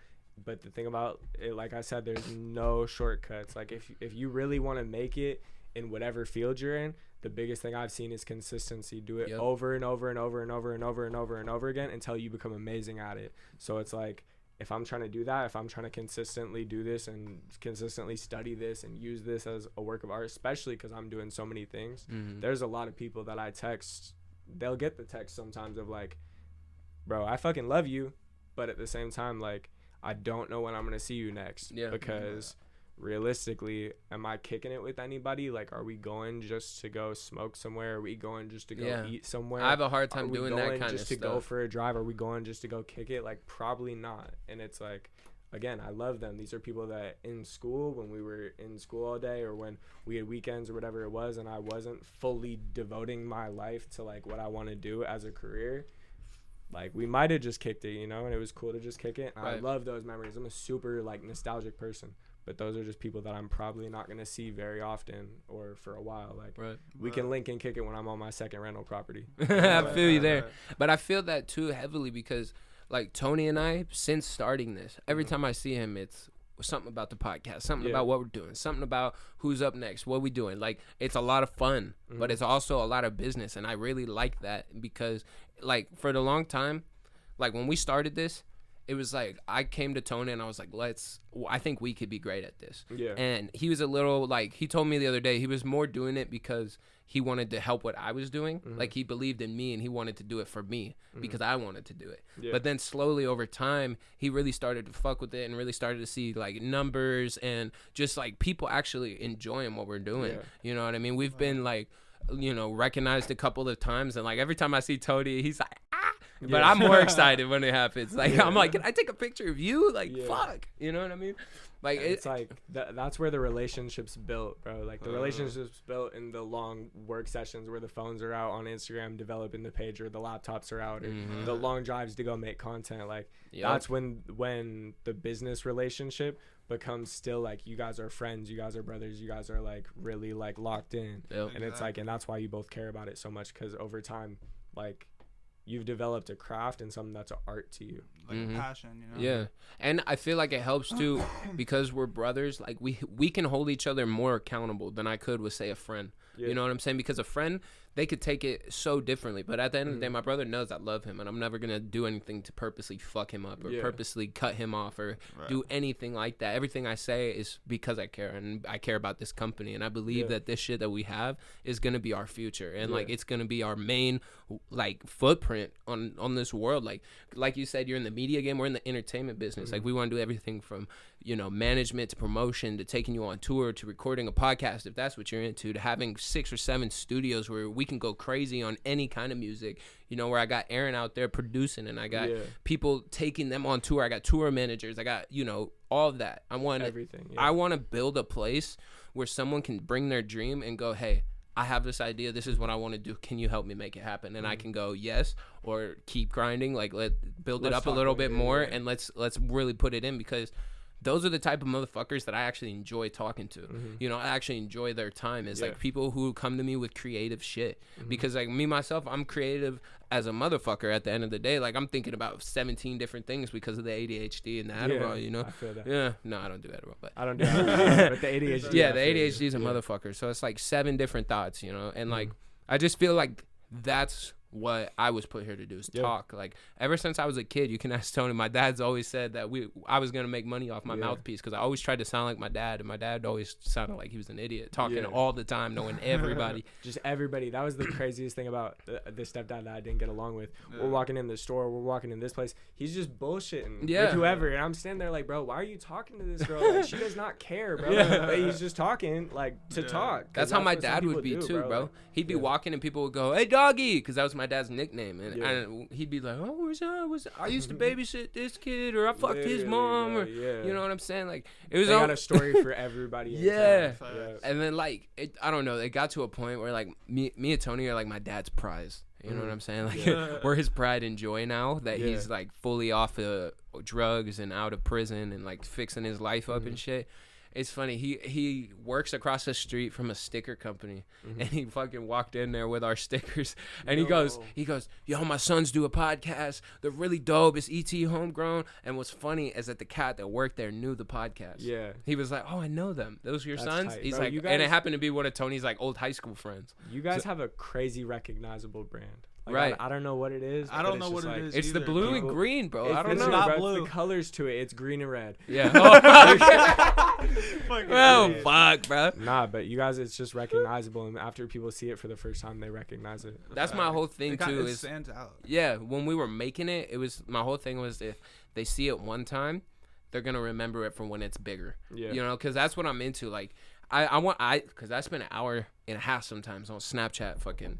But the thing about it, like I said, there's no shortcuts. Like, if you really want to make it in whatever field you're in, the biggest thing I've seen is consistency. Do it over and over and over and over and over and over and over again until you become amazing at it. So it's like, if I'm trying to do that, if I'm trying to consistently do this and consistently study this and use this as a work of art, especially because I'm doing so many things, there's a lot of people that I text. They'll get the text sometimes of like, bro, I fucking love you, but at the same time, like, I don't know when I'm going to see you next. Because realistically, am I kicking it with anybody? Like, are we going just to go smoke somewhere? Are we going just to go eat somewhere? I have a hard time doing that kind of stuff. Just to go for a drive? Are we going just to go kick it? Like, probably not. And it's like, again, I love them. These are people that in school, when we were in school all day or when we had weekends or whatever it was, and I wasn't fully devoting my life to like what I want to do as a career, like, we might have just kicked it, you know, and it was cool to just kick it. I love those memories. I'm a super like nostalgic person, but those are just people that I'm probably not going to see very often or for a while. Like, we Right. can link and kick it when I'm on my second rental property. I feel you there. Right. But I feel that too heavily because, like, Tony and I, since starting this, every time I see him, it's something about the podcast, something about what we're doing, something about who's up next, what we doing. Like, it's a lot of fun, but it's also a lot of business, and I really like that because, like, for the long time, like, when we started this, it was like I came to Tony and I was like, I think we could be great at this. Yeah. And he was a little, like, he told me the other day he was more doing it because he wanted to help what I was doing. Like, he believed in me and he wanted to do it for me because I wanted to do it. Yeah. But then slowly over time, he really started to fuck with it and really started to see, like, numbers and just, like, people actually enjoying what we're doing. Yeah. You know what I mean? We've been, like, you know, recognized a couple of times, and, like, every time I see Tony, he's like, ah. But I'm more excited when it happens. Like, I'm like, can I take a picture of you? Like, fuck. You know what I mean? Like, it's like that's where the relationship's built, bro. Like, the relationship's built in the long work sessions where the phones are out on Instagram developing the page, or the laptops are out, or the long drives to go make content. Like, that's when the business relationship becomes still like, you guys are friends, you guys are brothers, you guys are, like, really, like, locked in. And it's like, and that's why you both care about it so much, because over time, like, you've developed a craft and something that's an art to you, like a passion, you know. Yeah, and I feel like it helps too because we're brothers. Like, we can hold each other more accountable than I could with, say, a friend. You know what I'm saying? Because a friend, they could take it so differently, but at the end of the day, my brother knows I love him, and I'm never gonna do anything to purposely fuck him up or purposely cut him off or do anything like that. Everything I say is because I care, and I care about this company, and I believe that this shit that we have is gonna be our future, and like, it's gonna be our main, like, footprint on this world. Like you said, you're in the media game, we're in the entertainment business. Like, we want to do everything from, you know, management to promotion to taking you on tour to recording a podcast if that's what you're into, to having 6 or 7 studios where we can go crazy on any kind of music, you know, where I got Aaron out there producing, and I got people taking them on tour, I got tour managers, I got, you know, all of that. I want everything. I want to build a place where someone can bring their dream and go, hey, I have this idea, this is what I want to do, can you help me make it happen? And I can go yes, or keep grinding, like, let's build it up a little bit more, and let's really put it in, because those are the type of motherfuckers that I actually enjoy talking to. You know, I actually enjoy their time. It's like people who come to me with creative shit. Because, like, me, myself, I'm creative as a motherfucker at the end of the day. Like, I'm thinking about 17 different things because of the ADHD and the Adderall, you know? I feel that. Yeah. No, I don't do Adderall. But I don't do Adderall, but the ADHD. Yeah, the ADHD is a motherfucker. So it's like 7 different thoughts, you know? And, like, I just feel like that's what I was put here to do, is talk. Like, ever since I was a kid, you can ask Tony, my dad's always said that I was gonna make money off my mouthpiece, because I always tried to sound like my dad, and my dad always sounded like he was an idiot, talking all the time, knowing everybody. Just everybody. That was the craziest thing about the stepdad that I didn't get along with. We're walking in the store, we're walking in this place, he's just bullshitting with whoever, and I'm standing there like, bro, why are you talking to this girl? Like, she does not care, bro. But he's just talking, like, to talk. That's how my dad would be too, bro. Like, he'd be walking and people would go, hey, doggy, because that was my dad's nickname, and he'd be like, oh, I used to babysit this kid, or I fucked his mom, or you know what I'm saying? Like, it was got a story for everybody. And then, like, I don't know, it got to a point where, like, me and Tony are like my dad's prize. You know what I'm saying? Like, we're his pride and joy now that he's, like, fully off of drugs and out of prison and, like, fixing his life up and shit. It's funny. He works across the street from a sticker company, and he fucking walked in there with our stickers, and he goes, yo, my sons do a podcast. They're really dope. It's ET Homegrown. And what's funny is that the cat that worked there knew the podcast. Yeah. He was like, oh, I know them. Those are your sons? Tight. He's bro, like, and it happened to be one of Tony's, like, old high school friends. You guys have a crazy recognizable brand. Like, right. I don't know what it is. I don't know what it is. It's either. The blue and green, bro. I don't know. It's not blue. It's the colors to it. It's green and red. Yeah. Fuck, bro. Nah, but you guys, it's just recognizable, and after people see it for the first time, they recognize it. That's my whole thing too. It stands out. Yeah, when we were making it, it was my whole thing was if they see it one time, they're gonna remember it for when it's bigger. Yeah. You know, because that's what I'm into. Like, because I spend an hour and a half sometimes on Snapchat fucking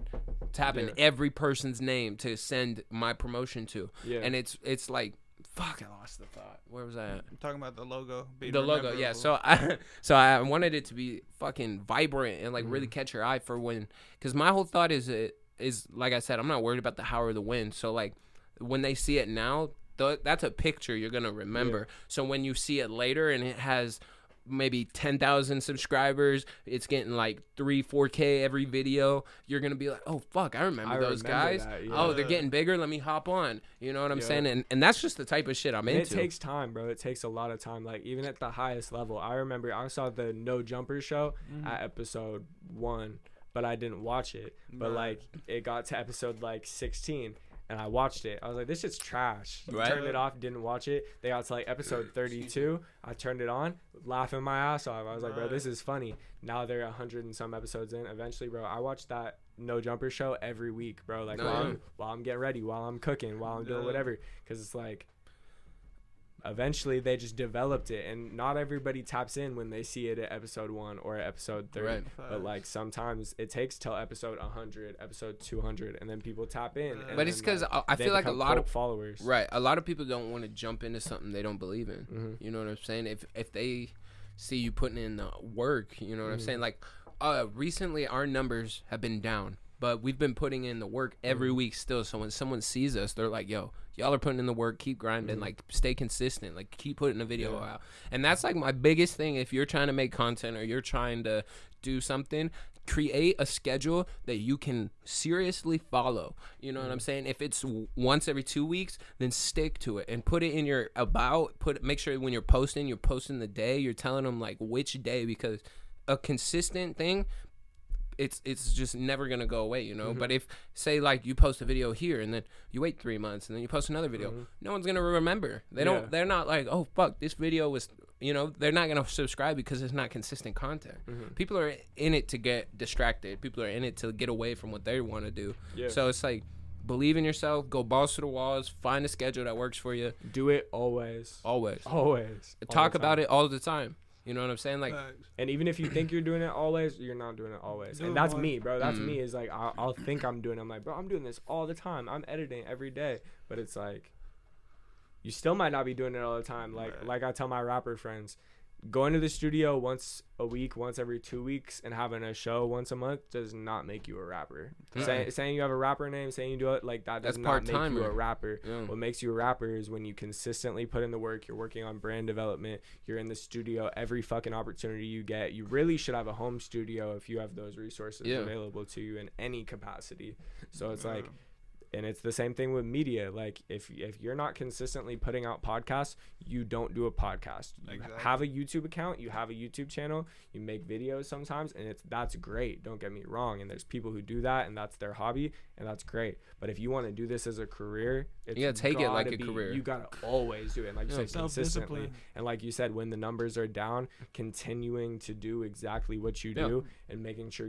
tapping every person's name to send my promotion to. Yeah. And it's like, fuck, I lost the thought. Where was I at? I'm talking about the logo. The logo, yeah. So I wanted it to be fucking vibrant and, like, really catch your eye for when, because my whole thought is like I said, I'm not worried about the how or the when. So, like, when they see it now, that's a picture you're gonna remember. So when you see it later and it has maybe 10,000 subscribers. It's getting like 4K every video. You're going to be like, oh, fuck, I remember those guys. That, yeah. Oh, they're getting bigger. Let me hop on. You know what I'm saying? And that's just the type of shit I'm into. It takes time, bro. It takes a lot of time. Like, even at the highest level, I remember I saw the No Jumper show at episode 1, but I didn't watch it. But, like, it got to episode, like, 16. And I watched it. I was like, this shit's trash. Right. Turned it off, didn't watch it. They got to like episode 32. I turned it on, laughing my ass off. I was like, bro, this is funny. Now they're 100 and some episodes in. Eventually, bro, I watched that No Jumper show every week, bro. Like while I'm getting ready, while I'm cooking, while I'm doing whatever. Because it's like, eventually they just developed it, and not everybody taps in when they see it at episode 1 or at episode 30. Right. But like sometimes it takes till episode 100, episode 200, and then people tap in. But it's because I feel like a lot of followers. Right. A lot of people don't want to jump into something they don't believe in. You know what I'm saying? If they see you putting in the work, you know what I'm saying? Like recently our numbers have been down, but we've been putting in the work every week still. So when someone sees us, they're like, yo, y'all are putting in the work, keep grinding, like stay consistent, like keep putting a video out. And that's like my biggest thing. If you're trying to make content or you're trying to do something, create a schedule that you can seriously follow. You know what I'm saying? If it's once every 2 weeks, then stick to it and put it in your make sure when you're posting the day, you're telling them like which day, because a consistent thing, it's just never gonna go away, you know. But if say like you post a video here and then you wait 3 months and then you post another video, no one's gonna remember. They're not like, oh fuck, this video was, you know, they're not gonna subscribe because it's not consistent content. People are in it to get distracted. People are in it to get away from what they want to do. So it's like, believe in yourself, go balls to the walls, find a schedule that works for you. Do it always. Talk about it all the time. You know what I'm saying? Like, and even if you think you're doing it always, you're not doing it always. And that's me, bro. That's me. Is like I'll think I'm doing it. I'm like, bro, I'm doing this all the time. I'm editing every day. But it's like, you still might not be doing it all the time. Like I tell my rapper friends, going to the studio once a week, once every 2 weeks, and having a show once a month does not make you a rapper. Saying you have a rapper name, saying you do it like that does not make you a rapper. What makes you a rapper is when you consistently put in the work. You're working on brand development. You're in the studio every fucking opportunity you get. You really should have a home studio if you have those resources available to you in any capacity. So it's like, and it's the same thing with media. Like if you're not consistently putting out podcasts, you don't do a podcast. You have a YouTube account, you have a YouTube channel, you make videos sometimes, and that's great. Don't get me wrong. And there's people who do that, and that's their hobby, and that's great. But if you want to do this as a career, you gotta take it like a career. You gotta always do it. And like you said, consistently. And like you said, when the numbers are down, continuing to do exactly what you do and making sure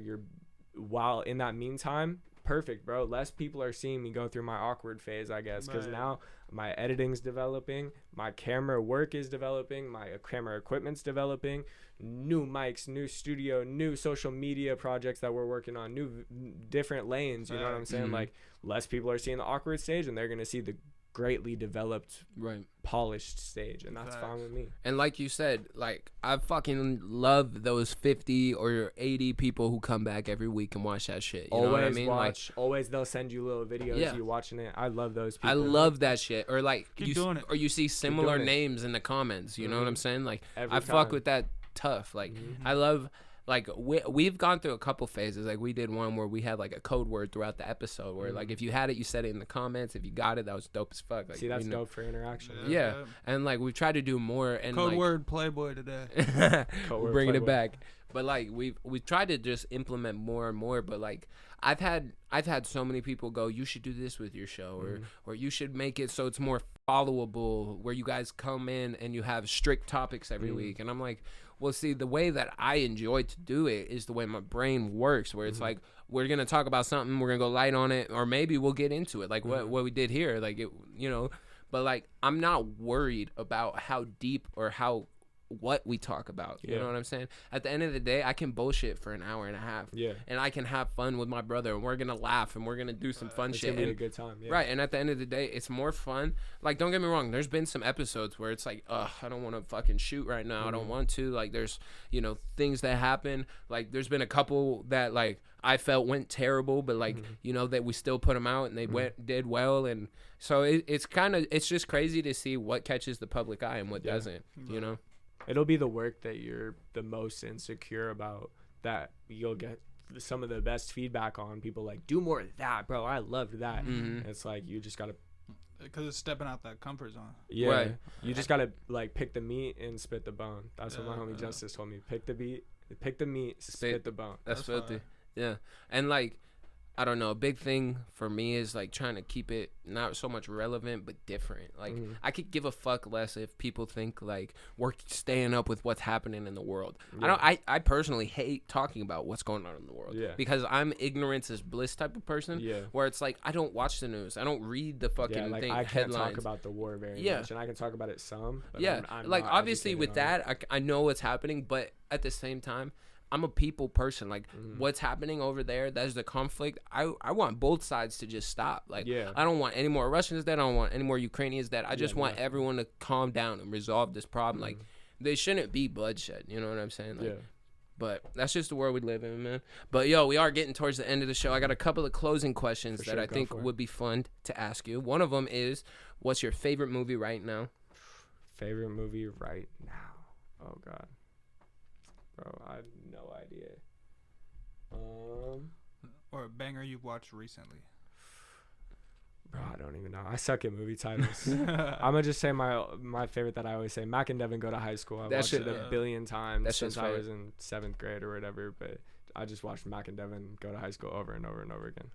while in that meantime. Perfect, bro. Less people are seeing me go through my awkward phase, I guess, because now my editing's developing, my camera work is developing, my camera equipment's developing, new mics, new studio, new social media projects that we're working on, new different lanes. You know what I'm saying? Like, less people are seeing the awkward stage, and they're gonna see the greatly developed, polished stage, and that's fine with me. And like you said, like, I fucking love those 50 or 80 people who come back every week and watch that shit. You know what I mean? Always they'll send you little videos you watching it. I love those people. I love that shit. Or like you see similar names in the comments. You know what I'm saying? Like, I fuck with that tough. Like, I love. Like, we've gone through a couple phases. Like, we did one where we had like a code word throughout the episode where like if you had it, you said it in the comments. If you got it, that was dope as fuck. Like, see, that's dope for interaction. Yeah. And like we've tried to do more. And code word Playboy today. We're bringing it back. But like we've tried to just implement more and more. But like I've had so many people go, you should do this with your show, or you should make it so it's more followable, where you guys come in and you have strict topics every week. And I'm like, well, see, the way that I enjoy to do it is the way my brain works, where it's like, we're going to talk about something, we're going to go light on it, or maybe we'll get into it, like what we did here, like, it, you know, but like, I'm not worried about how deep or what we talk about. You know what I'm saying? At the end of the day, I can bullshit for an hour and a half. And I can have fun with my brother, and we're going to laugh, and we're going to do some fun shit. It's going to be a good time. Right. And at the end of the day, it's more fun. Like, don't get me wrong. There's been some episodes where it's like, I don't want to fucking shoot right now. I don't want to. Like, there's, you know, things that happen. Like, there's been a couple that, like, I felt went terrible, but, like, you know, that we still put them out, and they did well. And so it's just crazy to see what catches the public eye and what doesn't, you know? it'll be the work that you're the most insecure about that you'll get some of the best feedback on. People like, do more of that, bro. I loved that. It's like you just gotta, because it's stepping out that comfort zone. yeah, Right. you just gotta like pick the meat and spit the bone. That's what my homie Justice told me. Pick the meat, spit the bone. That's filthy. Yeah. And like, I don't know, a big thing for me is like trying to keep it not so much relevant but different. Like I could give a fuck less if people think like we're staying up with what's happening in the world. I personally hate talking about what's going on in the world because I'm ignorance is bliss type of person where it's like I don't watch the news. I don't read the fucking like thing. I can't headlines. talk about the war very much, and I can talk about it some. But I'm like not obviously with educated that I know what's happening, but at the same time I'm a people person. Like what's happening over there, that's the conflict. I want both sides to just stop. Like I don't want any more Russians dead. I don't want any more Ukrainians dead. I just want everyone to calm down and resolve this problem. Like there shouldn't be bloodshed. You know what I'm saying? Like, but that's just the world we live in, man. But yo, we are getting towards the end of the show. I got a couple of closing questions that I think would be fun to ask you. One of them is, what's your favorite movie right now? Favorite movie right now? Oh God. Bro, I have no idea. Or a banger you've watched recently. Bro, I don't even know. I suck at movie titles. I'm gonna just say my favorite that I always say. Mac and Devin Go to High School. I watched it a billion times since I was in 7th grade or whatever. But I just watched Mac and Devin Go to High School over and over and over again.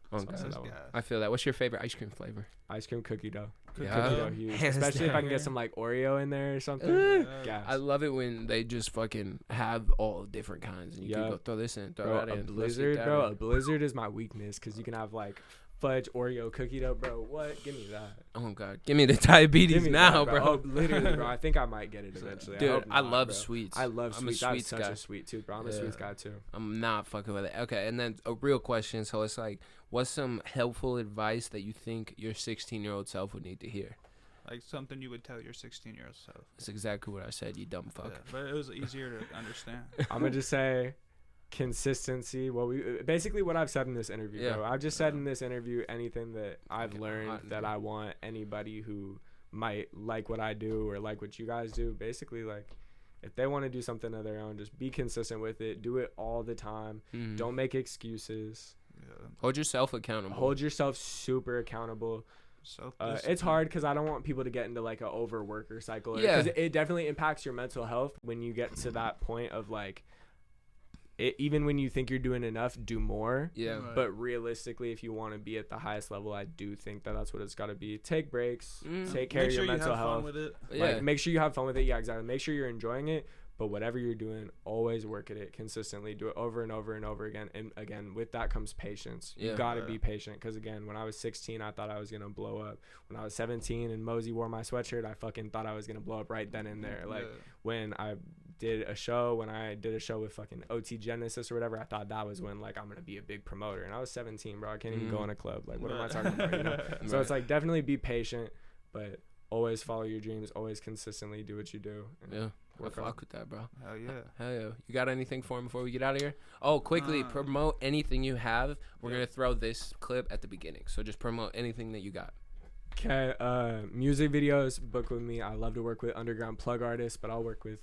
I feel that. What's your favorite ice cream flavor? Ice cream cookie dough. Cookie dough huge. Especially if I can get some like Oreo in there or something. I love it when they just fucking have all different kinds and you can go throw this in, throw that in. A blizzard is my weakness because you can have like fudge Oreo cookie dough, bro. What? Give me that. Oh God, give me the diabetes now, that, bro. Oh, literally, bro. I think I might get it eventually. Dude, I love sweets. I love sweets. I'm a sweets guy. Such a sweet tooth, bro. I'm a sweets guy too. I'm not fucking with it. Okay, and then a real question. So it's like, what's some helpful advice that you think your 16-year-old self would need to hear? Like something you would tell your 16-year-old self. That's exactly what I said, you dumb fuck. Yeah, but it was easier to understand. I'm gonna just say consistency. Basically what I've said in this interview, bro. I've just said in this interview anything that I've learned that I want anybody who might like what I do or like what you guys do. Basically, like, if they want to do something of their own, just be consistent with it. Do it all the time. Don't make excuses. Hold yourself accountable. Hold yourself super accountable. It's hard because I don't want people to get into like a overworker cycle. Because it definitely impacts your mental health when you get to that point of like, even when you think you're doing enough, do more. Yeah. But realistically, if you want to be at the highest level, I do think that that's what it's got to be. Take breaks. Take care of your mental health. Make sure you have fun with it. Like, make sure you have fun with it. Yeah, exactly. Make sure you're enjoying it. But whatever you're doing, always work at it consistently. Do it over and over and over again. And again, with that comes patience. You got to be patient. Because again, when I was 16, I thought I was going to blow up. When I was 17 and Mosey wore my sweatshirt, I fucking thought I was going to blow up right then and there. Like when I did a show with fucking OT Genesis or whatever, I thought that was when like I'm going to be a big promoter. And I was 17, bro. I can't even go in a club. Like, what am I talking about? You know? So it's like, definitely be patient, but always follow your dreams. Always consistently do what you do. I fuck with that, bro. Hell yeah. Hell yeah. You got anything for him before we get out of here? Oh, quickly, promote anything you have. We're going to throw this clip at the beginning. So just promote anything that you got. Okay. Music videos, book with me. I love to work with underground plug artists, but I'll work with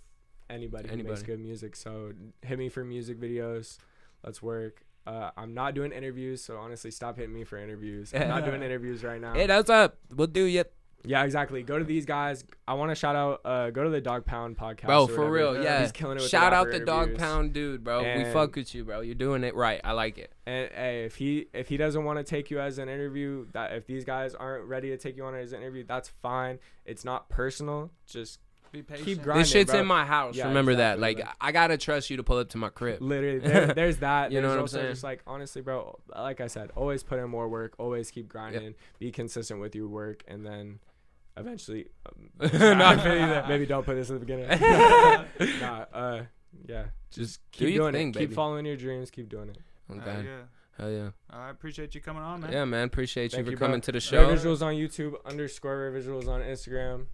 anybody who makes good music. So hit me for music videos. Let's work. I'm not doing interviews, so honestly, stop hitting me for interviews. I'm not doing interviews right now. Hey, that's up. We'll do it. Yeah, exactly. Go to these guys. I want to shout out. Go to the Dog Pound podcast. Bro, for real, yeah. He's killing it with shout out the interviews. Dog Pound dude, bro. And we fuck with you, bro. You're doing it right. I like it. And hey, if he doesn't want to take you as an interview, that if these guys aren't ready to take you on as an interview, that's fine. It's not personal. Just be patient. Keep grinding. This shit's bro. in my house. Yeah, remember exactly, that. Like, I gotta trust you to pull up to my crib. Literally, there's that. You know there's what I'm also saying? just like, honestly, bro. Like I said, always put in more work. Always keep grinding. Be consistent with your work, and then eventually, maybe don't put this in the beginning. Just keep doing it. Baby. Keep following your dreams. Keep doing it. Okay. Hell yeah. I appreciate you coming on, man. Yeah, man. Appreciate Thank you you for coming bro. to the show. Rare Vigils on YouTube, _Rare Vigils on Instagram.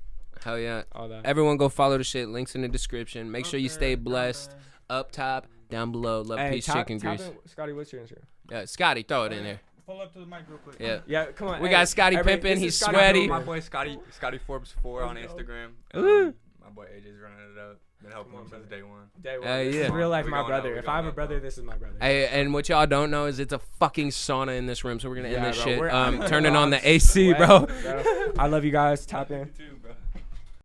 Hell yeah. All that. Everyone go follow the shit. Links in the description. Make sure you stay blessed. Up top, down below. Love, peace, chicken grease. Scotty, what's your Instagram? Yeah, Scotty, throw it in there. Pull up to the mic real quick. Yeah, come on. We got Scotty pimping. He's sweaty. My boy Scotty Forbes 4 on Instagram. My boy AJ's running it up. Been helping him since day one. This is real life my brother. If I have a brother, this is my brother. Hey, and what y'all don't know is it's a fucking sauna in this room, so we're gonna end this shit. Turning on the AC, bro. I love you guys. Tap in. Too, bro.